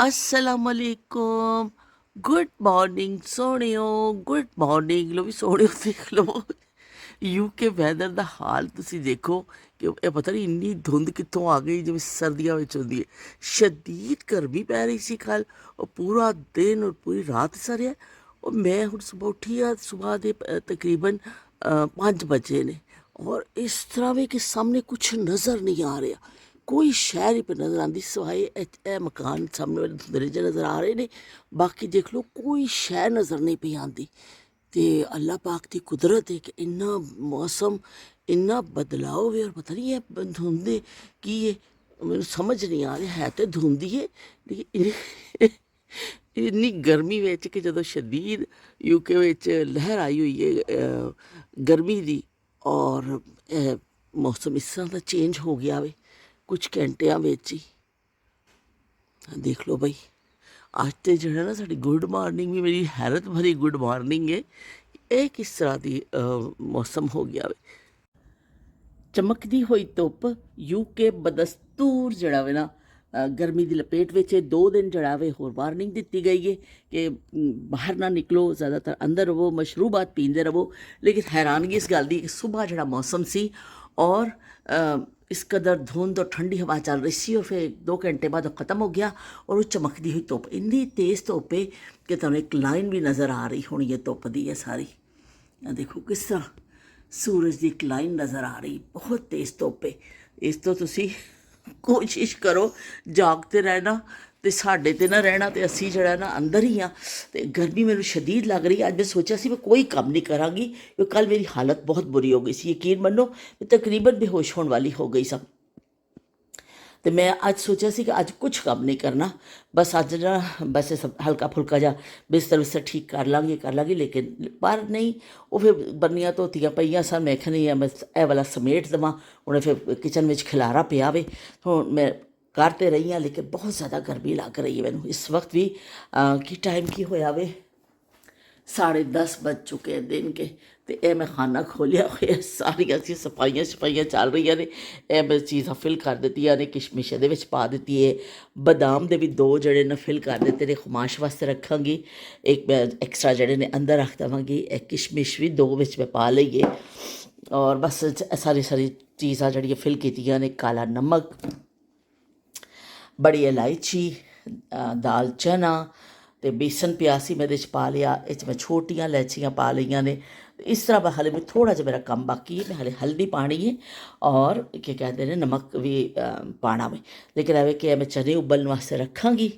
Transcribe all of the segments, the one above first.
असलामुअलैकुम। Good morning सोहणिਓ, good morning. ਲੋ ਵੀ ਸੋਹਣਿਓ, ਦੇਖ ਲਓ ਯੂਕੇ ਵੈਦਰ ਦਾ ਹਾਲ ਤੁਸੀਂ ਦੇਖੋ ਕਿ ਇਹ ਪਤਾ ਨਹੀਂ ਇੰਨੀ ਧੁੰਦ ਕਿੱਥੋਂ ਆ ਗਈ, ਜਿਵੇਂ ਸਰਦੀਆਂ ਵਿੱਚ ਹੁੰਦੀ ਹੈ। ਸ਼ਦੀਦ ਗਰਮੀ ਪੈ ਰਹੀ ਸੀ ਕੱਲ੍ਹ, ਉਹ ਪੂਰਾ ਦਿਨ ਔਰ ਪੂਰੀ ਰਾਤ ਸਰਿਆ। ਉਹ ਮੈਂ ਹੁਣ ਸੁਬਾਹ ਉੱਠੀ ਆ, ਸੁਬਾਹ ਦੇ ਤਕਰੀਬਨ 5 ਵਜੇ ਨੇ, ਔਰ ਇਸ ਤਰ੍ਹਾਂ ਵੀ ਕਿ ਸਾਹਮਣੇ ਕੁਛ ਨਜ਼ਰ ਨਹੀਂ ਆ ਰਿਹਾ। ਕੋਈ ਸ਼ਹਿਰ ਹੀ ਪਰ ਨਜ਼ਰ ਆਉਂਦੀ ਸਿਵਾਏ ਇਹ ਮਕਾਨ ਸਾਹਮਣੇ ਵਾਲੇ ਧੁੰਦਲੇ ਜਿਹੇ ਨਜ਼ਰ ਆ ਰਹੇ ਨੇ। ਬਾਕੀ ਦੇਖ ਲਓ ਕੋਈ ਸ਼ਹਿਰ ਨਜ਼ਰ ਨਹੀਂ ਪਈ ਆਉਂਦੀ। ਤੇ ਅੱਲਾਹ ਪਾਕ ਦੀ ਕੁਦਰਤ ਹੈ ਕਿ ਇੰਨਾ ਮੌਸਮ, ਇੰਨਾ ਬਦਲਾਅ ਹੋਵੇ। ਔਰ ਪਤਾ ਨਹੀਂ ਇਹ ਧੁੰਦ ਕੀ ਹੈ, ਮੈਨੂੰ ਸਮਝ ਨਹੀਂ ਆ ਰਿਹਾ। ਹੈ ਤਾਂ ਧੁੰਦ ਹੀ ਹੈ, ਲੇਕਿਨ ਇੰਨੀ ਗਰਮੀ ਵਿੱਚ ਕਿ ਜਦੋਂ ਸ਼ਦੀਦ ਯੂਕੇ ਵਿੱਚ ਲਹਿਰ ਆਈ ਹੋਈ ਹੈ ਗਰਮੀ ਦੀ, ਔਰ ਮੌਸਮ ਇਸ ਤਰ੍ਹਾਂ ਦਾ ਚੇਂਜ ਹੋ ਗਿਆ ਵੇ ਕੁਝ ਘੰਟਿਆਂ ਵਿੱਚ ਹੀ। ਦੇਖ ਲਓ ਬਈ, ਅੱਜ ਤੇ ਜਿਹੜਾ ਨਾ ਸਾਡੀ ਗੁੱਡ ਮਾਰਨਿੰਗ ਵੀ ਮੇਰੀ ਹੈਰਤ ਭਰੀ ਗੁੱਡ ਮਾਰਨਿੰਗ ਹੈ। ਇਹ ਕਿਸ ਤਰ੍ਹਾਂ ਦੀ ਮੌਸਮ ਹੋ ਗਿਆ ਵੇ। ਚਮਕਦੀ ਹੋਈ ਧੁੱਪ, ਯੂਕੇ ਬਦਸਤੂਰ ਜਿਹੜਾ ਵੇ ਨਾ ਗਰਮੀ ਦੀ ਲਪੇਟ ਵਿੱਚ 2 ਦਿਨ ਜਿਹੜਾ ਵੇ ਹੋਰ ਵਾਰਨਿੰਗ ਦਿੱਤੀ ਗਈ ਹੈ ਕਿ ਬਾਹਰ ਨਾ ਨਿਕਲੋ, ਜ਼ਿਆਦਾਤਰ ਅੰਦਰ ਰਹੋ, ਮਸ਼ਰੂਬਾਤ ਪੀਂਦੇ ਰਹੋ। ਲੇਕਿਨ ਹੈਰਾਨਗੀ ਇਸ ਗੱਲ ਦੀ ਕਿ ਸੁਬਾਹ ਜਿਹੜਾ ਮੌਸਮ ਸੀ ਔਰ ਇਸ ਕਦਰ ਧੁੰਦ और ठंडी हवा चल रही सी, और फिर 2 घंटे बाद वो ख़त्म हो गया और वो चमकती हुई धुप्प, इन्नी तेज़ धुप्प है कि तुहानूं एक लाइन भी नज़र आ रही होनी है धुप्प दी है सारी। देखो किस तरह सूरज की एक लाइन नज़र आ रही, बहुत तेज़ धुप्प है। इस तो तुसी कोशिश करो जागते रहना, ਤੇ ਸਾਡੇ ਤੇ ਨਾ ਰਹਿਣਾ, ਤੇ ਅਸੀਂ ਜਿਹੜਾ ਨਾ ਅੰਦਰ ਹੀ ਆ। ਤੇ ਗਰਮੀ ਮੈਨੂੰ ਸ਼ਦੀਦ ਲੱਗ ਰਹੀ। ਅੱਜ ਮੈਂ ਸੋਚਿਆ ਸੀ ਮੈਂ ਕੋਈ ਕੰਮ ਨਹੀਂ ਕਰਾਂਗੀ ਕਿਉਂਕਿ ਕੱਲ੍ਹ ਮੇਰੀ ਹਾਲਤ ਬਹੁਤ ਬੁਰੀ ਹੋ ਗਈ ਸੀ। ਯਕੀਨ ਮੰਨੋ ਮੈਂ ਤਕਰੀਬਨ ਬੇਹੋਸ਼ ਹੋਣ ਵਾਲੀ ਹੋ ਗਈ ਸਾਂ। ਤੇ ਮੈਂ ਅੱਜ ਸੋਚਿਆ ਸੀ ਕਿ ਅੱਜ ਕੁਛ ਕੰਮ ਨਹੀਂ ਕਰਨਾ, ਬਸ ਅੱਜ ਨਾ ਬਸ ਹਲਕਾ ਫੁਲਕਾ ਜਿਹਾ ਬਿਸਤਰ ਠੀਕ ਕਰ ਲਾਂਗੀ। ਲੇਕਿਨ ਪਰ ਨਹੀਂ, ਉਹ ਫਿਰ ਬੰਨੀਆਂ ਧੋਤੀਆਂ ਪਈਆਂ ਸਨ। ਮੈਂ ਕਿਹਾ ਨਹੀਂ, ਮੈਂ ਇਹ ਵਾਲਾ ਸਮੇਟ ਦੇਵਾਂ। ਉਹਨੇ ਫਿਰ ਕਿਚਨ ਵਿੱਚ ਖਿਲਾਰਾ ਪਿਆ ਵੇ, ਹੁਣ ਮੈਂ कर तो रही हाँ, लेकिन बहुत ज़्यादा गर्मी लग रही है मैनू इस वक्त भी। कि टाइम की होया वे 10:30 बज चुके हैं दिन के। तो यह मैं खाना खोलिया हुआ, सारिया सफाइयाँ चल रही ने। यह मैं चीज़ा फिल कर दी ने, किशमिश ये पा दी है, बदाम के भी 2 जड़े ने फिल कर दिते ने, खुमाश वास्ते रखांगी। एक मैं एक्सट्रा जड़े ने अंदर रख देवांगी। एक किशमिश भी 2 मैं पा ली है, और बस सारी चीज़ा जड़ियाँ फिल कीतियां ने। काला नमक, बड़ी इलायची, दाल चना तो बेसन पिया सी मैं पा लिया। इस मैं छोटियां इलायचियाँ पा लिया ने। इस तरह हाले में थोड़ा जहा मेरा काम बाकी है, मैं हाले हल्दी पानी है और क्या कहते हैं नमक भी पाना में। लेकिन अवे कि मैं चने उबलने वास्ते रखांगी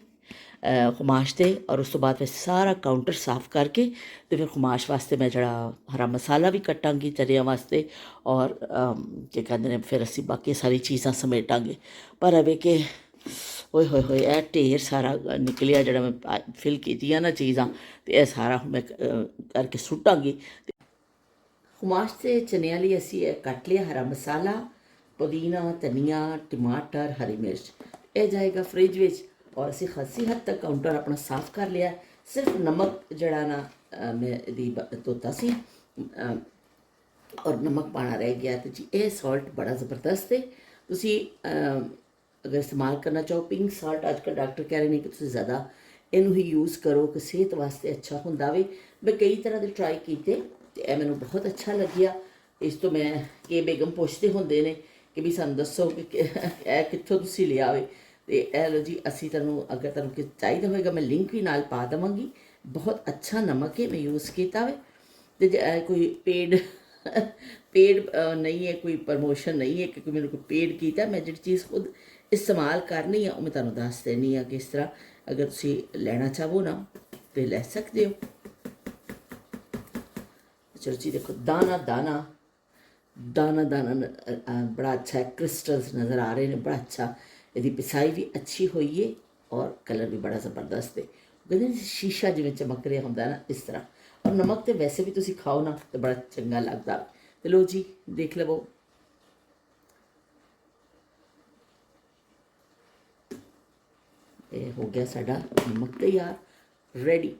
खुमाश से, और उस तो बाद फिर सारा काउंटर साफ़ करके तो फिर खुमाश वास्ते मैं जरा हरा मसाला भी कटांगी चनिया वास्ते, और क्या कहते हैं फिर असी बाकी सारी चीज़ां समेटांगे। पर अवे कि ओए होए होए यह ढेर सारा निकलिया जरा मैं फिल कीतियां ना चीज़ां, तो यह सारा मैं करके सुटांगी। खुमाश से चनिया लिए असी कट लिया हरा मसाला, पुदीना, धनिया, टमाटर, हरी मिर्च। यह जाएगा फ्रिज में, और असी खासी हद तक काउंटर अपना साफ़ कर लिया। सिर्फ नमक जड़ा ना मैं धोता सी और नमक पाना रह गया। तो जी यह सॉल्ट बड़ा ज़बरदस्त है। तुसी अगर इस्तेमाल करना चाहो पिंक साल्ट, आजकल डॉक्टर कह रहे हैं कि ज़्यादा इनू ही यूज़ करो कि सेहत वास्ते अच्छा होंदा वे। मैं कई तरह के ट्राई किए, तो मैंने बहुत अच्छा लग्या। इस तो मैं के बेगम पुछते होंदे ने कि भी सानू दसो कि कित्थों तुसीं लिया वे। तो यह लो जी, असी तुहानू अगर तुहानू चाहिए होएगा मैं लिंक भी नाल पा देवांगी। बहुत अच्छा नमक है, मैं यूज़ किया वे। तो कोई पेड नहीं है, कोई प्रमोशन नहीं है कि मैंने कोई पेड किया। मैं जी चीज़ खुद इस्तेमाल करनी है मैं तुहानू दस देनी है किस तरह। अगर तुसी लेना चाहो ना तो ले सकते हो। चलो जी देखो, दाना दाना दाना दाना बड़ा अच्छा है, क्रिस्टल्स नज़र आ रहे हैं, बड़ा अच्छा। यदि पिसाई भी अच्छी हुई है और कलर भी बड़ा ज़बरदस्त है। कहते हैं शीशा जिमें चमक रहा होंगे ना, इस तरह। और नमक तो वैसे भी तुसी खाओ ना तो बड़ा चंगा लगता। तो लो जी देख लवो, हो गया साडा नमक तैयार, रेडी।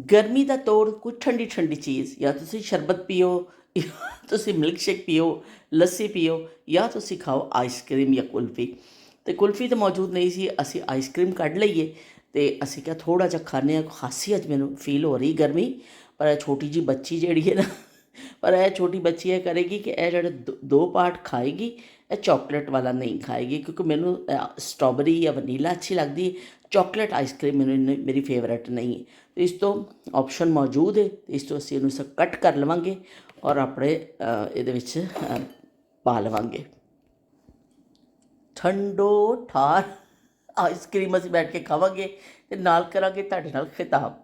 गर्मी का तोड़ कोई ठंडी ठंडी चीज़, या तुसी शरबत पियो, या तुसी मिल्क शेक पियो, लस्सी पियो, या तुसी खाओ आइसक्रीम या कुल्फी। ਤੇ ਕੁਲਫੀ ਤਾਂ ਮੌਜੂਦ ਨਹੀਂ ਸੀ। ਅਸੀਂ ਆਈਸਕ੍ਰੀਮ ਕੱਢ ਲਈਏ ਤੇ ਅਸੀਂ ਕਿਹਾ ਥੋੜ੍ਹਾ ਜਿਹਾ ਖਾਂਦੇ ਹਾਂ। ਖਾਸੀ ਅੱਜ ਮੈਨੂੰ ਫੀਲ ਹੋ ਰਹੀ ਗਰਮੀ, ਪਰ ਇਹ ਛੋਟੀ ਜਿਹੀ ਬੱਚੀ ਜਿਹੜੀ ਹੈ ਨਾ, ਪਰ ਇਹ ਛੋਟੀ ਬੱਚੀ ਇਹ ਕਰੇਗੀ ਕਿ ਇਹ ਜਿਹੜੇ ਦੋ ਪਾਰਟ ਖਾਏਗੀ, ਇਹ ਚਾਕਲੇਟ ਵਾਲਾ ਨਹੀਂ ਖਾਏਗੀ, ਕਿਉਂਕਿ ਮੈਨੂੰ ਸਟ੍ਰਾਬੇਰੀ ਜਾਂ ਵਨੀਲਾ ਅੱਛੀ ਲੱਗਦੀ ਹੈ। ਚਾਕਲੇਟ ਆਈਸਕ੍ਰੀਮ ਮੈਨੂੰ ਮੇਰੀ ਫੇਵਰੇਟ ਨਹੀਂ ਹੈ। ਇਸ ਤੋਂ ਆਪਸ਼ਨ ਮੌਜੂਦ ਹੈ, ਇਸ ਤੋਂ ਅਸੀਂ ਇਹਨੂੰ ਕੱਟ ਕਰ ਲਵਾਂਗੇ ਔਰ ਆਪਣੇ ਇਹਦੇ ਵਿੱਚ ਪਾ ਲਵਾਂਗੇ। ਠੰਡੋ ਠਾਰ ਆਈਸਕ੍ਰੀਮ ਅਸੀਂ ਬੈਠ ਕੇ ਖਾਵਾਂਗੇ ਅਤੇ ਨਾਲ ਕਰਾਂਗੇ ਤੁਹਾਡੇ ਨਾਲ ਖਿਤਾਬ।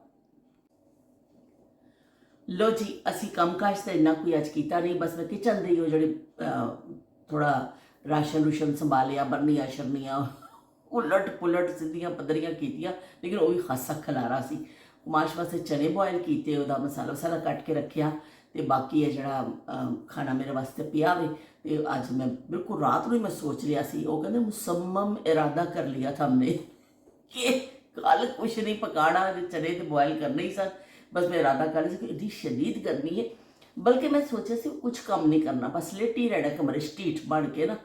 ਲੋ ਜੀ, ਅਸੀਂ ਕੰਮਕਾਜ ਤਾਂ ਇੰਨਾ ਕੋਈ ਅੱਜ ਕੀਤਾ ਨਹੀਂ, ਬਸ ਮੈਂ ਕਿਚਨ ਦੇ ਉਹ ਜਿਹੜੇ ਥੋੜ੍ਹਾ ਰਾਸ਼ਨ ਰੂਸ਼ਨ ਸੰਭਾਲਿਆ, ਬਰਨੀਆਂ ਸ਼ਰਨੀਆਂ ਉਲਟ ਪੁਲਟ ਸਿੱਧੀਆਂ ਪੱਧਰੀਆਂ ਕੀਤੀਆਂ, ਲੇਕਿਨ ਉਹ ਵੀ ਖਾਸਾ ਖਲਾਰਾ ਸੀ। ਕੁਮਾਸ਼ ਵਾਸਤੇ ਚਨੇ ਬੋਇਲ ਕੀਤੇ, ਉਹਦਾ ਮਸਾਲਾ ਵਸਾਲਾ ਕੱਟ ਕੇ ਰੱਖਿਆ, ਅਤੇ ਬਾਕੀ ਇਹ ਜਿਹੜਾ ਖਾਣਾ ਮੇਰੇ ਵਾਸਤੇ ਪਿਆ ਵੇ। ਅਤੇ ਅੱਜ ਮੈਂ ਬਿਲਕੁਲ ਰਾਤ ਨੂੰ ਹੀ ਮੈਂ ਸੋਚ ਲਿਆ ਸੀ, ਉਹ ਕਹਿੰਦੇ ਮੁਸੰਮਮ ਇਰਾਦਾ ਕਰ ਲਿਆ ਥਾ हमने ਕਿ ਕੱਲ੍ਹ ਕੁਛ ਨਹੀਂ ਪਕਾਣਾ, ਚਨੇ ਤੇ ਬੋਇਲ ਕਰਨੇ ਹੀ ਸਨ। बस मैं इरादा कर रही थी कि इतनी शदीद गर्मी है, बल्कि मैं सोचा सी कुछ कम नहीं करना, बस लेट ही रहना कमरे स्टीट बन के ना,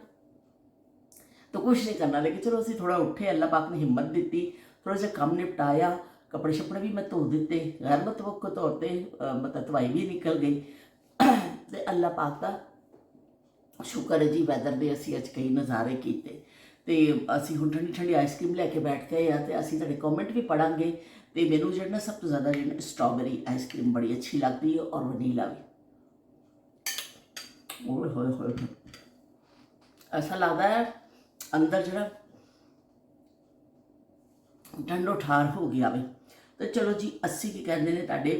तो कुछ नहीं करना। लेकिन चलो असी थोड़ा उठे, अल्लाह पाक ने हिम्मत दी, थोड़ा सा कम निपटाया, कपड़े शपड़े भी मैं धो दिते, गैर मुतवक्को तौर पर मतलब धवाई भी निकल गई। तो अल्लाह पाक का शुक्र है जी, वैदर के असी अज कई नज़ारे किए। तो असी हुण ठंडी ठंडी आइसक्रीम लैके बैठ गए हैं, तो असी तुहाडे कॉमेंट भी पढ़ांगे। तो मैनू जो ना सब तो ज़्यादा जो स्ट्रॉबेरी आइसक्रीम बड़ी अच्छी लगती है और वनीला भी। ओए होए होए, ऐसा लगता है अंदर जो ठंडो ठार हो गया वे। तो चलो जी, अस्सी की कहते हैं तुहाडे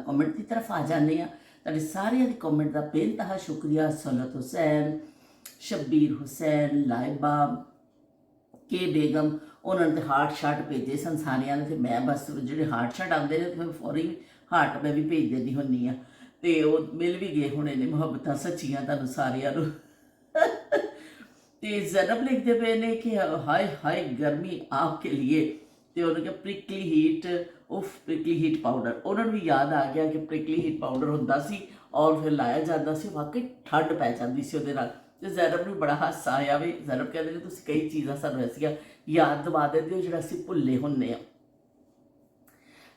कॉमेंट की तरफ आ जाने। तुहाडे सारिਆਂ ਦੀ कॉमेंट का बेनतहा शुक्रिया। सलत हुसैन, शब्बीर हुसैन, लाइबा के बेगम, उन्होंने तो हार्ट शार्ट भेजे सन सारिया ने, तो मैं बस जो हार्ट शार्ट आते हैं तो मैं फौरी हार्ट मैं भी भेज देनी होनी हाँ। तो वो मिल भी गए होने ने मुहब्बत सच्चियाँ तुहानू सारिया नू। तो ज़ैनब लिखते पे ने कि हाय हाय गर्मी आपके लिए, तो उन्होंने कहा प्रिकली हीट, उफ प्रिकली हीट पाउडर। उन्होंने भी याद आ गया कि प्रिकली हीट पाउडर होंदा सी और फिर लाया जाता सी, वाकई ठंड पै जाती सी उहदे नाल। तो ज़ैनब नूं बड़ा हासा आया भी, ज़ैनब कहते हैं तुसीं कई चीज़ां सानूं ऐसियां याद दिवा देंदे हो जिहड़ा असीं भुल्ले हुंदे आ।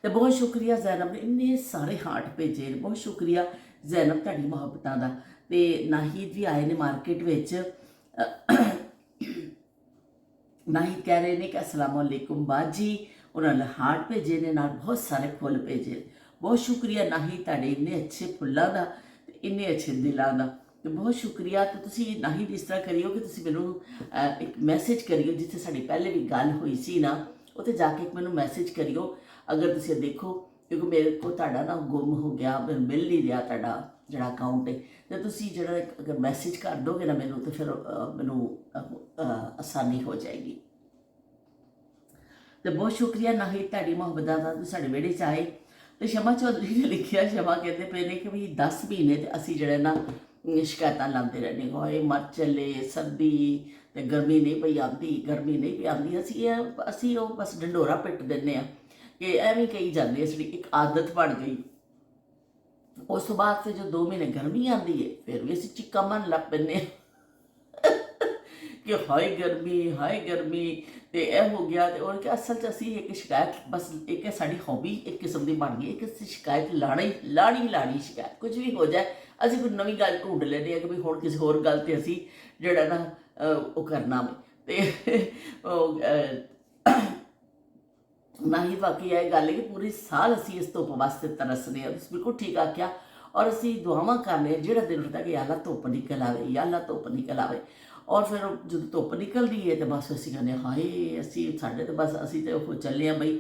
तो बहुत शुक्रिया ज़ैनब ने, इन्ने सारे हार्ट भेजे, बहुत शुक्रिया ज़ैनब तुहाडी मुहब्बतां दा। ते नाहिद भी आए ने मार्केट विच, नाहिद कह रहे हैं कि अस्सलाम वालेकुम बाजी, उन्होंने हार्ट भेजे ने, नाल बहुत सारे फुल भेजे। बहुत शुक्रिया नाहिद तुहाडे इन्ने अच्छे फुल्लां दा, इन्ने अच्छे दिलां दा, तो बहुत शुक्रिया। तो तुसी नाहिद इस तरह करियो कि तुसी मैनू एक मैसेज करियो, जिथे साडी पहले भी गल हुई सी ना, उत्थे जाके एक मैनू मैसेज करियो अगर तुसी देखो, क्योंकि मेरे को तुहाडा ना गुम हो गया, मैनू मिल नहीं रहा तुहाडा जिहड़ा अकाउंट है। तो तुसी जिहड़ा अगर मैसेज कर दोगे ना मैनू, तो फिर मैनू आसानी हो जाएगी। तो बहुत शुक्रिया नाहिद तुहाडी मुहब्बत दा, तुसीं साडे विहड़े च आए। तो शमा चौधरी ने लिखिया, शमा कहते पे ने कि भाई 10 महीने तो असी जिहड़े ना शिकायत लाते रहने, हाए मर चले, सर्दी तो गर्मी नहीं पई आती, गर्मी नहीं पई आती। असी बस ढंडोरा पिट देने कि एवं कही जाते, साड़ी एक आदत बन गई। उस तो बाद फिर जो 2 महीने गर्मी आती है, फिर भी असी चिक्का मन लग पैंने कि हाय गर्मी। तो यह हो गया। तो और क्या असल च असी एक शिकायत, बस एक साड़ी हॉबी एक किस्म की बन गई कि शिकायत लानी शिकायत कुछ भी हो जाए, असी कोई नवी गल ढूंढ लेने कि भाई हुण किसी होर गल ते असी जिहड़ा ना वो करना वे। तो ना ही वाकई यह गल है कि पूरी साल असी इस धुप वास्ते तरसने, बिल्कुल ठीक आख्या। और असी दुआवां करने जिहड़ा दिन होता कि अल्लाह धुप निकल आवे, या अल्लाह धुप निकल आवे। और फिर जो धुप निकलती है तो बस असी कहने हाए असी साढ़े तो बस असी तो वो चले बई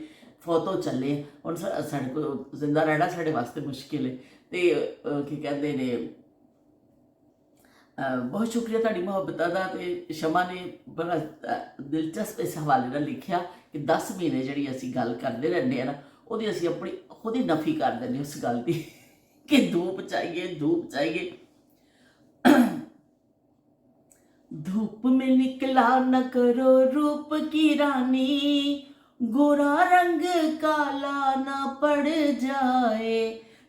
फौतों चले हम, साढ़े को जिंदा रहना साढ़े वास्ते मुश्किल है। तो की कहते ने बहुत शुक्रिया तुहाडी मुहब्बत का। तो शमा ने बड़ा दिलचस्प इस हवाले नाल लिखिया कि 10 महीने जिहड़ी असी गल करते रहने ना, उहदी असी अपनी खुद ही नफी कर देंगे उस गल की कि धूप चाहिए। धूप में निकला न करो रूप की रानी, गोरा रंग काला ना पड़ जाए।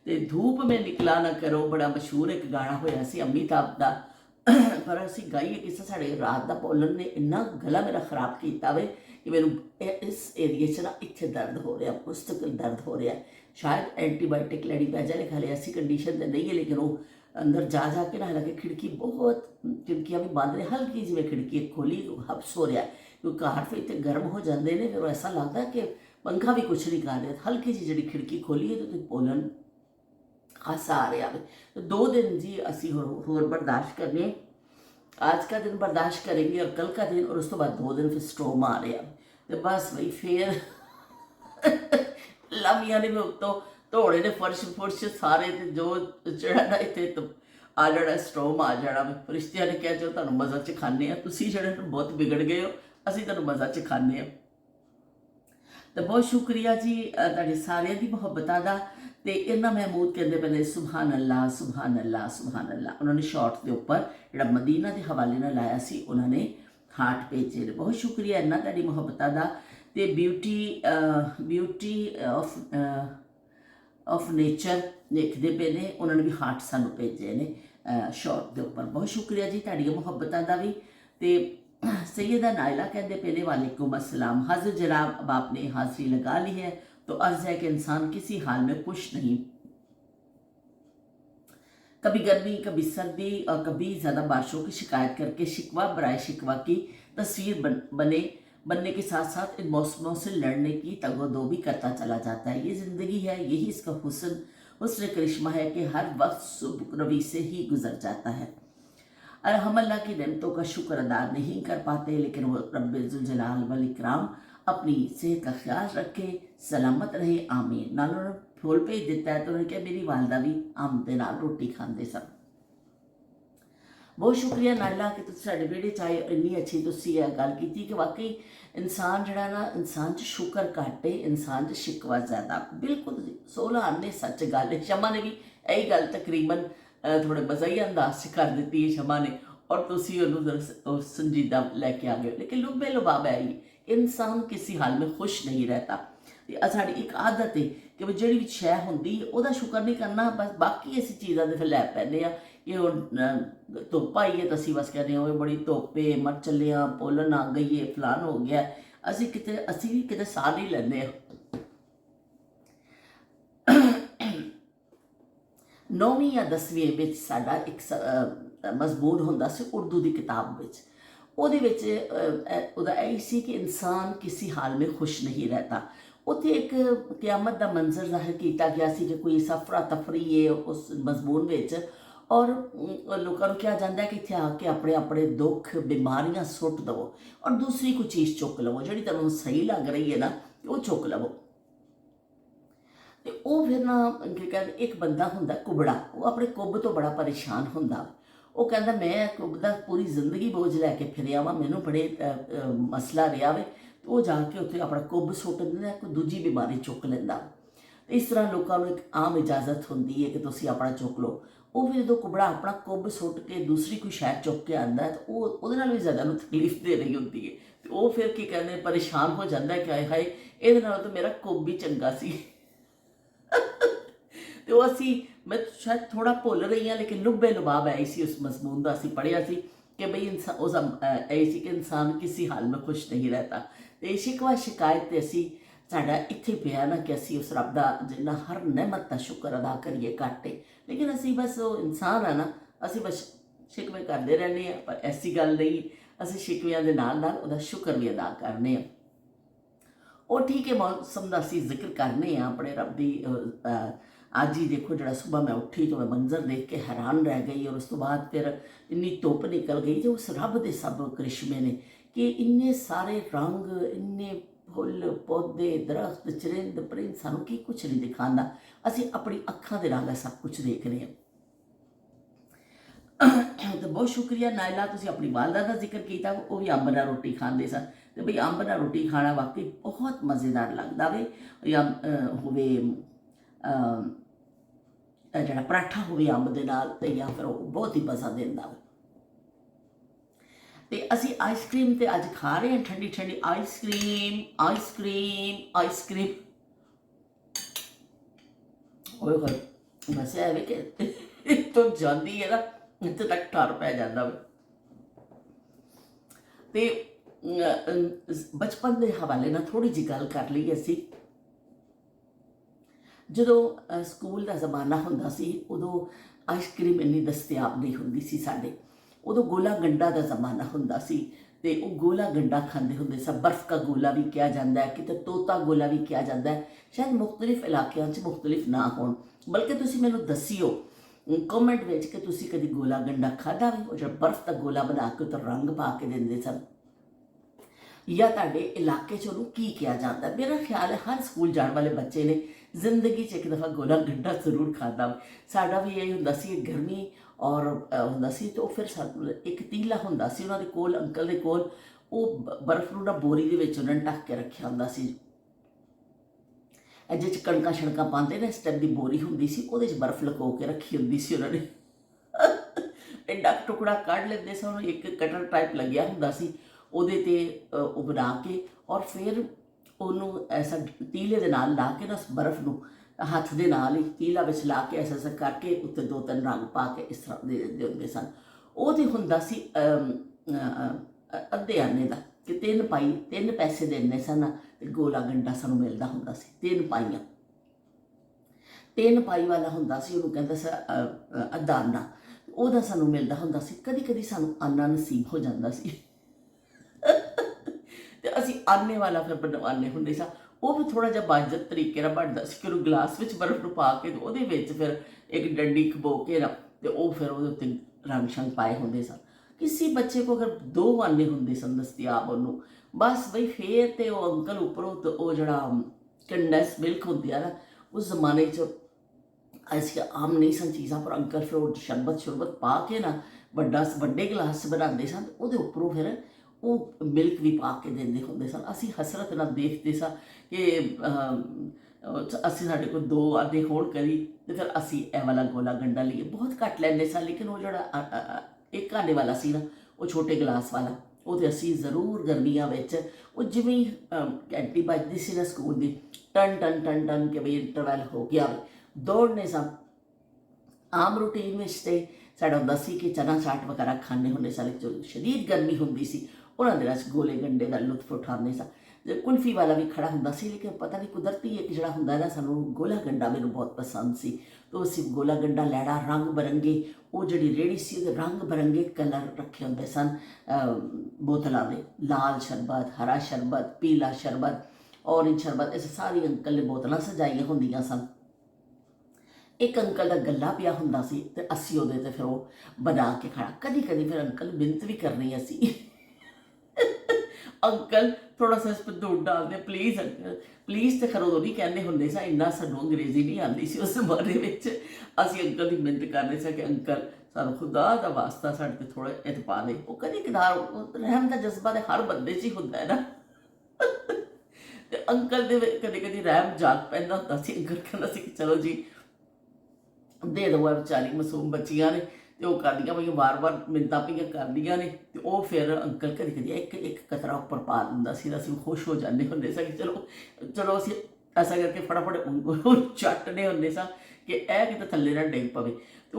ते धूप में निकला न करो बड़ा मशहूर एक गाना होया सी अमिताभ दा, ਪਰ ਅਸੀਂ ਗਾਈਏ ਕਿਸੇ ਸਾਡੇ ਰਾਤ ਦਾ ਪੋਲਣ ਨੇ ਇੰਨਾ ਗਲਾ ਮੇਰਾ ਖਰਾਬ ਕੀਤਾ ਵੇ ਕਿ ਮੈਨੂੰ ਇਸ ਏਰੀਏ 'ਚ ਨਾ ਇੱਥੇ ਦਰਦ ਹੋ ਰਿਹਾ, ਮੁਸਤਕਿਲ ਦਰਦ ਹੋ ਰਿਹਾ। ਸ਼ਾਇਦ ਐਂਟੀਬਾਇਓਟਿਕ ਲੈਣੀ ਪੈ ਜਾਏ, ਹਾਲੇ ਐਸੀ ਕੰਡੀਸ਼ਨ ਤੇ ਨਹੀਂ ਹੈ, ਲੇਕਿਨ ਉਹ ਅੰਦਰ ਜਾ ਜਾ ਕੇ ਨਾ, ਹਾਲਾਂਕਿ ਖਿੜਕੀ ਬਹੁਤ, ਖਿੜਕੀਆਂ ਵੀ ਬੰਦ ਨੇ, ਹਲਕੀ ਜਿਵੇਂ ਖਿੜਕੀ ਖੋਲੀ ਹਬਸ ਹੋ ਰਿਹਾ ਕਿਉਂਕਿ ਘਰ ਫਿਰ ਇੱਥੇ ਗਰਮ ਹੋ ਜਾਂਦੇ ਨੇ, ਫਿਰ ਐਸਾ ਲੱਗਦਾ ਕਿ पंखा भी कुछ नहीं कर रहा। हल्की जी जी खिड़की खोली है तो पोलन खासा आ रहा है। तो 2 दिन जी असी होर बर्दाश्त करने, आज का दिन बर्दाश्त करेंगे और कल का दिन, और उस तो बाद 2 दिन फिर स्ट्रोम आ रहा। तो बस भाई फिर लमिया ने भी तो धोड़े ने फर्श फुर्श सारे जो जड़ा ना इतने तो आ जाना, स्ट्रोम आ जाना। रिश्तिया ने कहा जो तुहानू मज़ा च खाने, तुसीं जिहड़े बहुत बिगड़ गए हो, असीं तुहानू मज़ा च खाने। तो बहुत शुक्रिया जी तुहाडे सारिਆਂ ਦੀ ਮੁਹੱਬਤਾਂ ਦਾ। ਤੇ ਇਹਨਾਂ ਮਹਿਮੂਦ ਕਹਿੰਦੇ ਪਏ ਸੁਭਾਨ ਅੱਲਾ ਸੁਭਾਨ ਅੱਲਾ ਸੁਭਾਨ ਅੱਲਾ। ਉਹਨਾਂ ਨੇ ਸ਼ਾਰਟ ਦੇ ਉੱਪਰ ਜਿਹੜਾ ਮਦੀਨਾ ਦੇ ਹਵਾਲੇ ਨਾਲ ਲਾਇਆ ਸੀ, ਉਹਨਾਂ ਨੇ ਹਾਰਟ ਭੇਜੇ ਨੇ। ਬਹੁਤ ਸ਼ੁਕਰੀਆ ਇਹਨਾਂ ਤੁਹਾਡੀ ਮੁਹੱਬਤਾਂ ਦਾ। ਤੇ ਬਿਊਟੀ ਆਫ ਨੇਚਰ ਲਿਖਦੇ ਪਏ ਨੇ, ਉਹਨਾਂ ਨੇ ਵੀ ਹਾਰਟ ਸਾਨੂੰ ਭੇਜੇ ਨੇ ਸ਼ਾਰਟ ਦੇ ਉੱਪਰ। ਬਹੁਤ ਸ਼ੁਕਰੀਆ ਜੀ ਤੁਹਾਡੀਆਂ ਮੁਹੱਬਤਾਂ ਦਾ ਵੀ। ਤੇ सैयदा नाइला कहते पहले वालेकुम अस्सलाम। हाजिर जनाब, अब आपने हाजिरी लगा ली है तो अर्ज है कि इंसान किसी हाल में खुश नहीं, कभी गर्मी कभी सर्दी और कभी ज़्यादा बारिशों की शिकायत करके शिकवा बराए शिकवा की तस्वीर बनने के साथ साथ इन मौसमों से लड़ने की तगोदो भी करता चला जाता है। ये ज़िंदगी है, यही इसका हुस्न करिश्मा है कि हर वक्त सुबह रवि से ही गुजर जाता है। और हम अल्लाह की नेमतों का शुक्र अदा नहीं कर पाते, लेकिन वो रब्बे जुल जलाल वल इकराम अपनी सेहत का ख्याल रखे, सलामत रहे, आमीन। नाल उन्होंने फूल भेज दिता है तो उन्होंने कहा मेरी वालदा भी आम दे नाल रोटी खाते सन। बहुत शुक्रिया नाइला कि तुसीं साडे विहड़े च आए, इन्नी अच्छी तुसीं यह गल कीती कि वाकई इंसान जिहड़ा ना, इंसान च शुक्र घट्ट है, इंसान च शिकवा ज़्यादा। बिल्कुल 16 आने सच गल है। शमा ने भी यही गल तकरीबन थोड़े मज़ाही अंदाज से कर दी है शमा ने, और तुसीं उन्होंने संजीदा लैके आ गए। लेकिन लुबे लुबाब है ही, इंसान किसी हाल में खुश नहीं रहता। साड़ी एक आदत है कि भी जी शै होंगी वह शुक्र नहीं करना, बस बाकी ऐसी चीज़ों के फिर लै पैंदे आ कि हुण धुप्प आई है तो असीं बस कहते हैं बड़ी धुप्प है, मर चले हाँ, पोलन आ गई है, फलान हो गया। असीं भी किते साह नहीं लैंदे। 9वीं या 10वीं विच साडा एक मजमून हुंदा सी उर्दू की किताब विच, ਉਹਦੇ ਵਿੱਚ ਉਹਦਾ ਇਹ ਸੀ कि इंसान किसी हाल में खुश नहीं रहता। उत्थे एक क्यामत का मंजर जाहिर किया गया सी कि कोई सफरा तफरी है उस मजमून विच, और लोगों को कहा जाता है कि इत्थे आके अपने अपने दुख बीमारियां सुट दवो और दूसरी कोई चीज़ चुक लवो, जिहड़ी तुहानूं सही लग रही है ना वो चुक लवो। तो वह फिर ना कहते एक बंदा हुंदा कुबड़ा, वो अपने कुब तो बड़ा परेशान हुंदा। वो कहता मैं कुब दा पूरी जिंदगी बोझ लैके फिरिया वा, मैनू बड़े मसला रहा वे। तो वह जाके उत्थे अपना कुब सुट दिंदा, कोई दूजी बीमारी चुक लैंदा। इस तरह लोगों को एक आम इजाजत होंदी है कि तुसीं अपना चुक लो। वो फिर जो कुबड़ा अपना कुब सुट के दूसरी कोई शैर चुक के आंदा है तो वो भी ज़्यादा तकलीफ दे रही होती है। तो वह फिर की कहते परेशान हो जाता है कि हाय हाय ये तो मेरा कुब भी चंगा सी। तो असी मैं शायद थोड़ा भुल रही हाँ, लेकिन लुबे लुबाब है इसी उस मजमून का असी पढ़िया सी कि बई इंसान उस कि इंसान किसी हाल में खुश नहीं रहता। तो शिकवा शिकायत तो असी साडा इत्थे पिया ना कि असी उस रब का जिन्ना हर नेमत का शुक्र अदा करिए घट है, लेकिन असी बस वो इंसान है ना, असी बस शिकवे करते रहने हैं। पर ऐसी गल नहीं, असी शिकवियां दे नाल नाल उहदा शुक्र भी अदा करने हैं। और ठीक है मौसम का असी जिक्र करने अपने रब की। आज ही देखो जरा सुबह मैं उठी तो मैं मंजर देख के हैरान रह गई, और उस तो बाद फिर इन्नी धुप निकल गई। तो उस रब के सब करिश्मे ने कि इन्ने सारे रंग, इन्ने फुल पौधे दरख्त चरिंद परिंद सानू की कुछ नहीं दिखाता, असी अपनी अखां दे नाल सब कुछ देख रहे हैं। तो बहुत शुक्रिया नाइला, तुसीं अपनी वालदा का जिक्र किया, वो भी अंब नाल रोटी खाते सन। तो बई अंब नाल रोटी खाना वाकई बहुत मज़ेदार लगता वे, या होवे जड़ा पराठा होवे अंब दे नाल, ते या फिर बहुत ही मज़ा देंदा वे। ते असी आइसक्रीम तो अज खा रहे हैं, ठंडी ठंडी आइसक्रीम आइसक्रीम आइसक्रीम। ओए होए बस है कि तो जाती है ना ਇੱਥੇ ਤੱਕ ਠਰ ਪੈ ਜਾਂਦਾ ਵਾ। ਤੇ ਬਚਪਨ ਦੇ ਹਵਾਲੇ ਨਾਲ ਥੋੜ੍ਹੀ ਜਿਹੀ ਗੱਲ ਕਰ ਲਈ ਅਸੀਂ। ਜਦੋਂ ਸਕੂਲ ਦਾ ਜ਼ਮਾਨਾ ਹੁੰਦਾ ਸੀ ਉਦੋਂ ਆਈਸਕ੍ਰੀਮ ਇੰਨੀ ਦਸਤਿਆਬ ਨਹੀਂ ਹੁੰਦੀ ਸੀ ਸਾਡੇ। ਉਦੋਂ ਗੋਲਾ ਗੰਡਾ ਦਾ ਜ਼ਮਾਨਾ ਹੁੰਦਾ ਸੀ ਤੇ ਉਹ ਗੋਲਾ ਗੰਡਾ ਖਾਂਦੇ ਹੁੰਦੇ ਸਨ। ਬਰਫ਼ ਕਾ ਗੋਲਾ ਵੀ ਕਿਹਾ ਜਾਂਦਾ ਹੈ, ਕਿਤੇ ਤੋਤਾ ਗੋਲਾ ਵੀ ਕਿਹਾ ਜਾਂਦਾ ਹੈ। ਸ਼ਾਇਦ ਮੁਖਤਲਿਫ ਇਲਾਕਿਆਂ 'ਚ ਮੁਖਤਲਿਫ ਨਾ ਹੋਣ, ਬਲਕਿ ਤੁਸੀਂ ਮੈਨੂੰ ਦੱਸਿਓ ਕਮੈਂਟ ਵਿੱਚ ਕਿ ਤੁਸੀਂ ਕਦੀ ਗੋਲਾ ਗੰਡਾ ਖਾਧਾ ਵੀ? ਉਹ ਜਿਹੜਾ ਬਰਫ਼ ਦਾ ਗੋਲਾ ਬਣਾ ਕੇ ਉੱਤੇ ਰੰਗ ਪਾ ਕੇ ਦਿੰਦੇ ਸਨ, ਜਾਂ ਤੁਹਾਡੇ ਇਲਾਕੇ 'ਚ ਉਹਨੂੰ ਕੀ ਕਿਹਾ ਜਾਂਦਾ? ਮੇਰਾ ਖਿਆਲ ਹੈ ਹਰ ਸਕੂਲ ਜਾਣ ਵਾਲੇ ਬੱਚੇ ਨੇ ਜ਼ਿੰਦਗੀ 'ਚ ਇੱਕ ਦਫਾ ਗੋਲਾ ਗੰਡਾ ਜ਼ਰੂਰ ਖਾਧਾ। ਸਾਡਾ ਵੀ ਇਹ ਹੁੰਦਾ ਸੀ, ਗਰਮੀ ਔਰ ਹੁੰਦਾ ਸੀ ਤੇ ਉਹ ਫਿਰ ਇੱਕ ਤੀਲਾ ਹੁੰਦਾ ਸੀ ਉਹਨਾਂ ਦੇ ਕੋਲ, ਅੰਕਲ ਦੇ ਕੋਲ। ਉਹ ਬਰਫ਼ ਨੂੰ ਨਾ ਬੋਰੀ ਦੇ ਵਿੱਚ ਉਹਨਾਂ ਨੇ ਢੱਕ ਕੇ ਰੱਖਿਆ ਹੁੰਦਾ ਸੀ। ਜਿਹਦੇ 'ਚ ਕਣਕਾਂ ਛਣਕਾਂ ਪਾਉਂਦੇ ਨੇ, ਇਸ ਟਾਈਪ ਦੀ ਬੋਰੀ ਹੁੰਦੀ ਸੀ, ਉਹਦੇ 'ਚ ਬਰਫ਼ ਲੁਕੋ ਕੇ ਰੱਖੀ ਹੁੰਦੀ ਸੀ ਉਹਨਾਂ ਨੇ। ਐਡਾ ਟੁਕੜਾ ਕੱਢ ਲੈਂਦੇ ਸਨ, ਉਹਨੂੰ ਇੱਕ ਕਟਰ ਟਾਈਪ ਲੱਗਿਆ ਹੁੰਦਾ ਸੀ ਉਹਦੇ 'ਤੇ ਉਹ ਬਣਾ ਕੇ, ਔਰ ਫਿਰ ਉਹਨੂੰ ਐਸਾ ਤੀਲੇ ਦੇ ਨਾਲ ਲਾ ਕੇ ਨਾ ਉਸ ਬਰਫ਼ ਨੂੰ ਹੱਥ ਦੇ ਨਾਲ ਹੀ ਤੀਲਾ ਵਿੱਚ ਲਾ ਕੇ ਐਸਾ ਐਸਾ ਕਰਕੇ ਉੱਤੇ 2-3 ਰੰਗ ਪਾ ਕੇ ਇਸ ਤਰ੍ਹਾਂ ਦੇ ਦਿੰਦੇ ਹੁੰਦੇ ਸਨ। ਉਹ ਤੇ ਹੁੰਦਾ ਸੀ ਅੱਧੇ ਆਨੇ ਦਾ, ਕਿ 3 ਪੈਸੇ ਦੇਣੇ ਸਨ ਤੇ ਗੋਲਾ ਗੰਡਾ ਸਾਨੂੰ ਮਿਲਦਾ ਹੁੰਦਾ ਸੀ। 3 ਪਾਈਆਂ, 3 ਪਾਈ ਵਾਲਾ ਹੁੰਦਾ ਸੀ, ਉਹਨੂੰ ਕਹਿੰਦਾ ਸੀ ਅੱਧਾ ਆਨਾ, ਉਹਦਾ ਸਾਨੂੰ ਮਿਲਦਾ ਹੁੰਦਾ ਸੀ। ਕਦੀ ਕਦੀ ਸਾਨੂੰ ਆਨਾ ਨਸੀਬ ਹੋ ਜਾਂਦਾ ਸੀ ਤੇ ਅਸੀਂ ਆਨੇ ਵਾਲਾ ਫਿਰ ਬਣਵਾਉਂਦੇ ਹੁੰਦੇ ਸਾਂ। ਉਹ ਵੀ ਥੋੜ੍ਹਾ ਜਿਹਾ ਬਾਜਤ ਤਰੀਕੇ ਨਾਲ ਬਣਦਾ ਸੀ ਕਿ ਉਹਨੂੰ ਗਲਾਸ ਵਿੱਚ ਬਰਫ਼ ਨੂੰ ਪਾ ਕੇ ਉਹਦੇ ਵਿੱਚ ਫਿਰ ਇੱਕ ਡੰਡੀ ਖਬੋ ਕੇ ਨਾ ਤੇ ਉਹ ਫਿਰ ਉਹਦੇ ਉੱਤੇ ਰੰਗ ਸ਼ੰਗ ਪਾਏ ਹੁੰਦੇ ਸਨ। ਕਿਸੇ ਬੱਚੇ ਕੋਲ ਅਗਰ 2 ਆਨੇ ਹੁੰਦੇ ਸਨ ਦਸਤਿਆਬ ਉਹਨੂੰ, ਬਸ ਬਈ ਫੇਰ ਤੇ ਉਹ ਅੰਕਲ ਉੱਪਰੋਂ ਉਹ ਜਿਹੜਾ ਕੰਡੈਂਸ ਮਿਲਕ ਹੁੰਦੀ ਆ ਨਾ, ਉਸ ਜ਼ਮਾਨੇ 'ਚ ਅਸੀਂ ਆਮ ਨਹੀਂ ਸਨ ਚੀਜ਼ਾਂ, ਪਰ ਅੰਕਲ ਫਿਰ ਉਹ ਸ਼ਰਬਤ ਪਾ ਕੇ ਨਾ ਵੱਡੇ ਗਲਾਸ 'ਚ ਬਣਾਉਂਦੇ ਸਨ, ਉਹਦੇ ਉੱਪਰੋਂ ਫਿਰ ਉਹ ਮਿਲਕ ਵੀ ਪਾ ਕੇ ਦਿੰਦੇ ਹੁੰਦੇ ਸਨ। ਅਸੀਂ ਹਸਰਤ ਨਾਲ ਦੇਖਦੇ ਸਾਂ ਕਿ ਅਸੀਂ ਸਾਡੇ ਕੋਲ 2 ਆਨੇ ਹੋਣ ਕਰੀ ਤੇ ਫਿਰ ਅਸੀਂ ਇਹ ਵਾਲਾ ਗੋਲਾ ਗੰਡਾ ਲਈਏ। ਬਹੁਤ ਘੱਟ ਲੈਂਦੇ ਸਾਂ, ਲੇਕਿਨ ਉਹ ਜਿਹੜਾ 1 ਆਨੇ ਵਾਲਾ ਸੀ ਨਾ, ਉਹ ਛੋਟੇ ਗਲਾਸ ਵਾਲਾ, ਉਹ ਤੇ ਅਸੀਂ ਜ਼ਰੂਰ ਗਰਮੀਆਂ ਵਿੱਚ ਉਹ ਜਿਵੇਂ ਹੀ ਘੰਟੀ ਵੱਜਦੀ ਸੀ ਨਾ ਸਕੂਲ ਦੀ, ਟਨ ਟਨ ਟਨ ਟਨ ਕਿ ਵੀ ਇੰਟਰਵੈਲ ਹੋ ਗਿਆ, ਦੌੜਨੇ ਸਾਂ। ਆਮ ਰੂਟੀਨ ਵਿੱਚ ਤੇ ਸਾਡਾ ਹੁੰਦਾ ਸੀ ਕਿ ਚਨਾ ਚਾਟ ਵਗੈਰਾ ਖਾਣੇ ਹੁੰਦੇ ਸਨ। ਜੋ ਸ਼ਦੀਦ ਗਰਮੀ ਹੁੰਦੀ ਸੀ ਉਹਨਾਂ ਦਿਨਾਂ 'ਚ ਗੋਲੇ ਗੰਡੇ ਦਾ ਲੁਤਫ ਉਠਾਉਂਦੇ ਸਾਂ। ਕੁਲਫੀ ਵਾਲਾ ਵੀ ਖੜਾ ਹੁੰਦਾ ਸੀ, ਲੇਕਿਨ ਪਤਾ ਨਹੀਂ ਕੁਦਰਤੀ ਇੱਕ ਜਿਹੜਾ ਹੁੰਦਾ ਨਾ, ਸਾਨੂੰ ਗੋਲਾ ਗੰਡਾ ਮੈਨੂੰ ਬਹੁਤ ਪਸੰਦ ਸੀ। ਤਾਂ ਅਸੀਂ ਗੋਲਾ ਗੰਡਾ ਲੈਣਾ, ਰੰਗ ਬਰੰਗੇ, ਉਹ ਜਿਹੜੀ ਰੇਹੜੀ ਸੀ ਉਹਦੇ ਰੰਗ ਬਰੰਗੇ ਕਲਰ ਰੱਖੇ ਹੁੰਦੇ ਸਨ ਬੋਤਲਾਂ ਦੇ, ਲਾਲ ਸ਼ਰਬਤ, ਹਰਾ ਸ਼ਰਬਤ, ਪੀਲਾ ਸ਼ਰਬਤ, ਔਰੇਂਜ ਸ਼ਰਬਤ, ਇਹ ਸਾਰੀ ਅੰਕਲ ਨੇ ਬੋਤਲਾਂ ਸਜਾਈਆਂ ਹੁੰਦੀਆਂ ਸਨ। ਇੱਕ ਅੰਕਲ ਦਾ ਗੱਲਾ ਪਿਆ ਹੁੰਦਾ ਸੀ ਤੇ ਅਸੀਂ ਉਹਦੇ 'ਤੇ ਫਿਰ ਉਹ ਬਣਾ ਕੇ ਖਾਣਾ। ਕਦੀ ਕਦੀ ਫਿਰ ਅੰਕਲ ਮਿੰਨਤ ਵੀ ਕਰਨੀ ਅਸੀਂ ਅੰਕਲ ਥੋੜਾ ਸਾ ਇਸ 'ਤੇ ਦੁੱਧ ਡਾਲ ਦੇ ਪਲੀਜ਼ ਅੰਕਲ, ਪਲੀਜ਼। ਤੇ ਖੈਰ ਉਦੋਂ ਨਹੀਂ ਕਹਿੰਦੇ ਹੁੰਦੇ ਸਾਂ, ਇੰਨਾ ਸਾਨੂੰ ਅੰਗਰੇਜ਼ੀ ਨਹੀਂ ਆਉਂਦੀ ਸੀ ਉਸ ਜ਼ਮਾਨੇ ਵਿੱਚ। ਅਸੀਂ ਅੰਕਲ ਦੀ ਮਿੰਨਤ ਕਰਦੇ ਸਾਂ ਕਿ ਅੰਕਲ ਸਾਨੂੰ ਖੁਦਾ ਦਾ ਵਾਸਤਾ ਸਾਡੇ 'ਤੇ ਥੋੜ੍ਹਾ ਇਹ ਪਾ ਦੇ। ਉਹ ਕਦੀ ਕਦਾਰ ਰਹਿਮ ਦਾ ਜਜ਼ਬਾ ਤਾਂ ਹਰ ਬੰਦੇ 'ਚ ਹੀ ਹੁੰਦਾ ਹੈ ਨਾ ਤੇ ਅੰਕਲ ਦੇ ਕਦੇ ਕਦੀ ਰਹਿਮ ਜਾਗ ਪੈਂਦਾ ਹੁੰਦਾ ਸੀ। ਅੰਕਲ ਕਹਿੰਦਾ ਸੀ ਕਿ ਚਲੋ ਜੀ ਦੇ ਦੋ, ਵਿਚਾਰੀ ਮਾਸੂਮ ਬੱਚੀਆਂ ਨੇ ਤੇ ਉਹ ਕਰਦੀਆਂ ਪਈਆਂ, ਵਾਰ-ਵਾਰ ਮਿੰਨਤਾਂ ਪਈਆਂ ਕਰਦੀਆਂ ਨੇ, ਤੇ ਉਹ ਫਿਰ ਅੰਕਲ ਕਦੀ ਕਦੀ ਇੱਕ ਕਤਰਾ ਉੱਪਰ ਪਾ ਦਿੰਦਾ ਸੀ। ਅਸੀਂ ਖੁਸ਼ ਹੋ ਜਾਂਦੇ ਹੁੰਦੇ ਸਾਂ ਕਿ ਚਲੋ ਅਸੀਂ ਐਸਾ ਕਰਕੇ ਫਟਾਫਟ ਚੱਟਦੇ ਹੁੰਦੇ ਸਾਂ ਕਿ ਇਹ ਕਿਤੇ ਥੱਲੇ ਨਾ ਡਿੱਗ ਪਵੇ। ਤੇ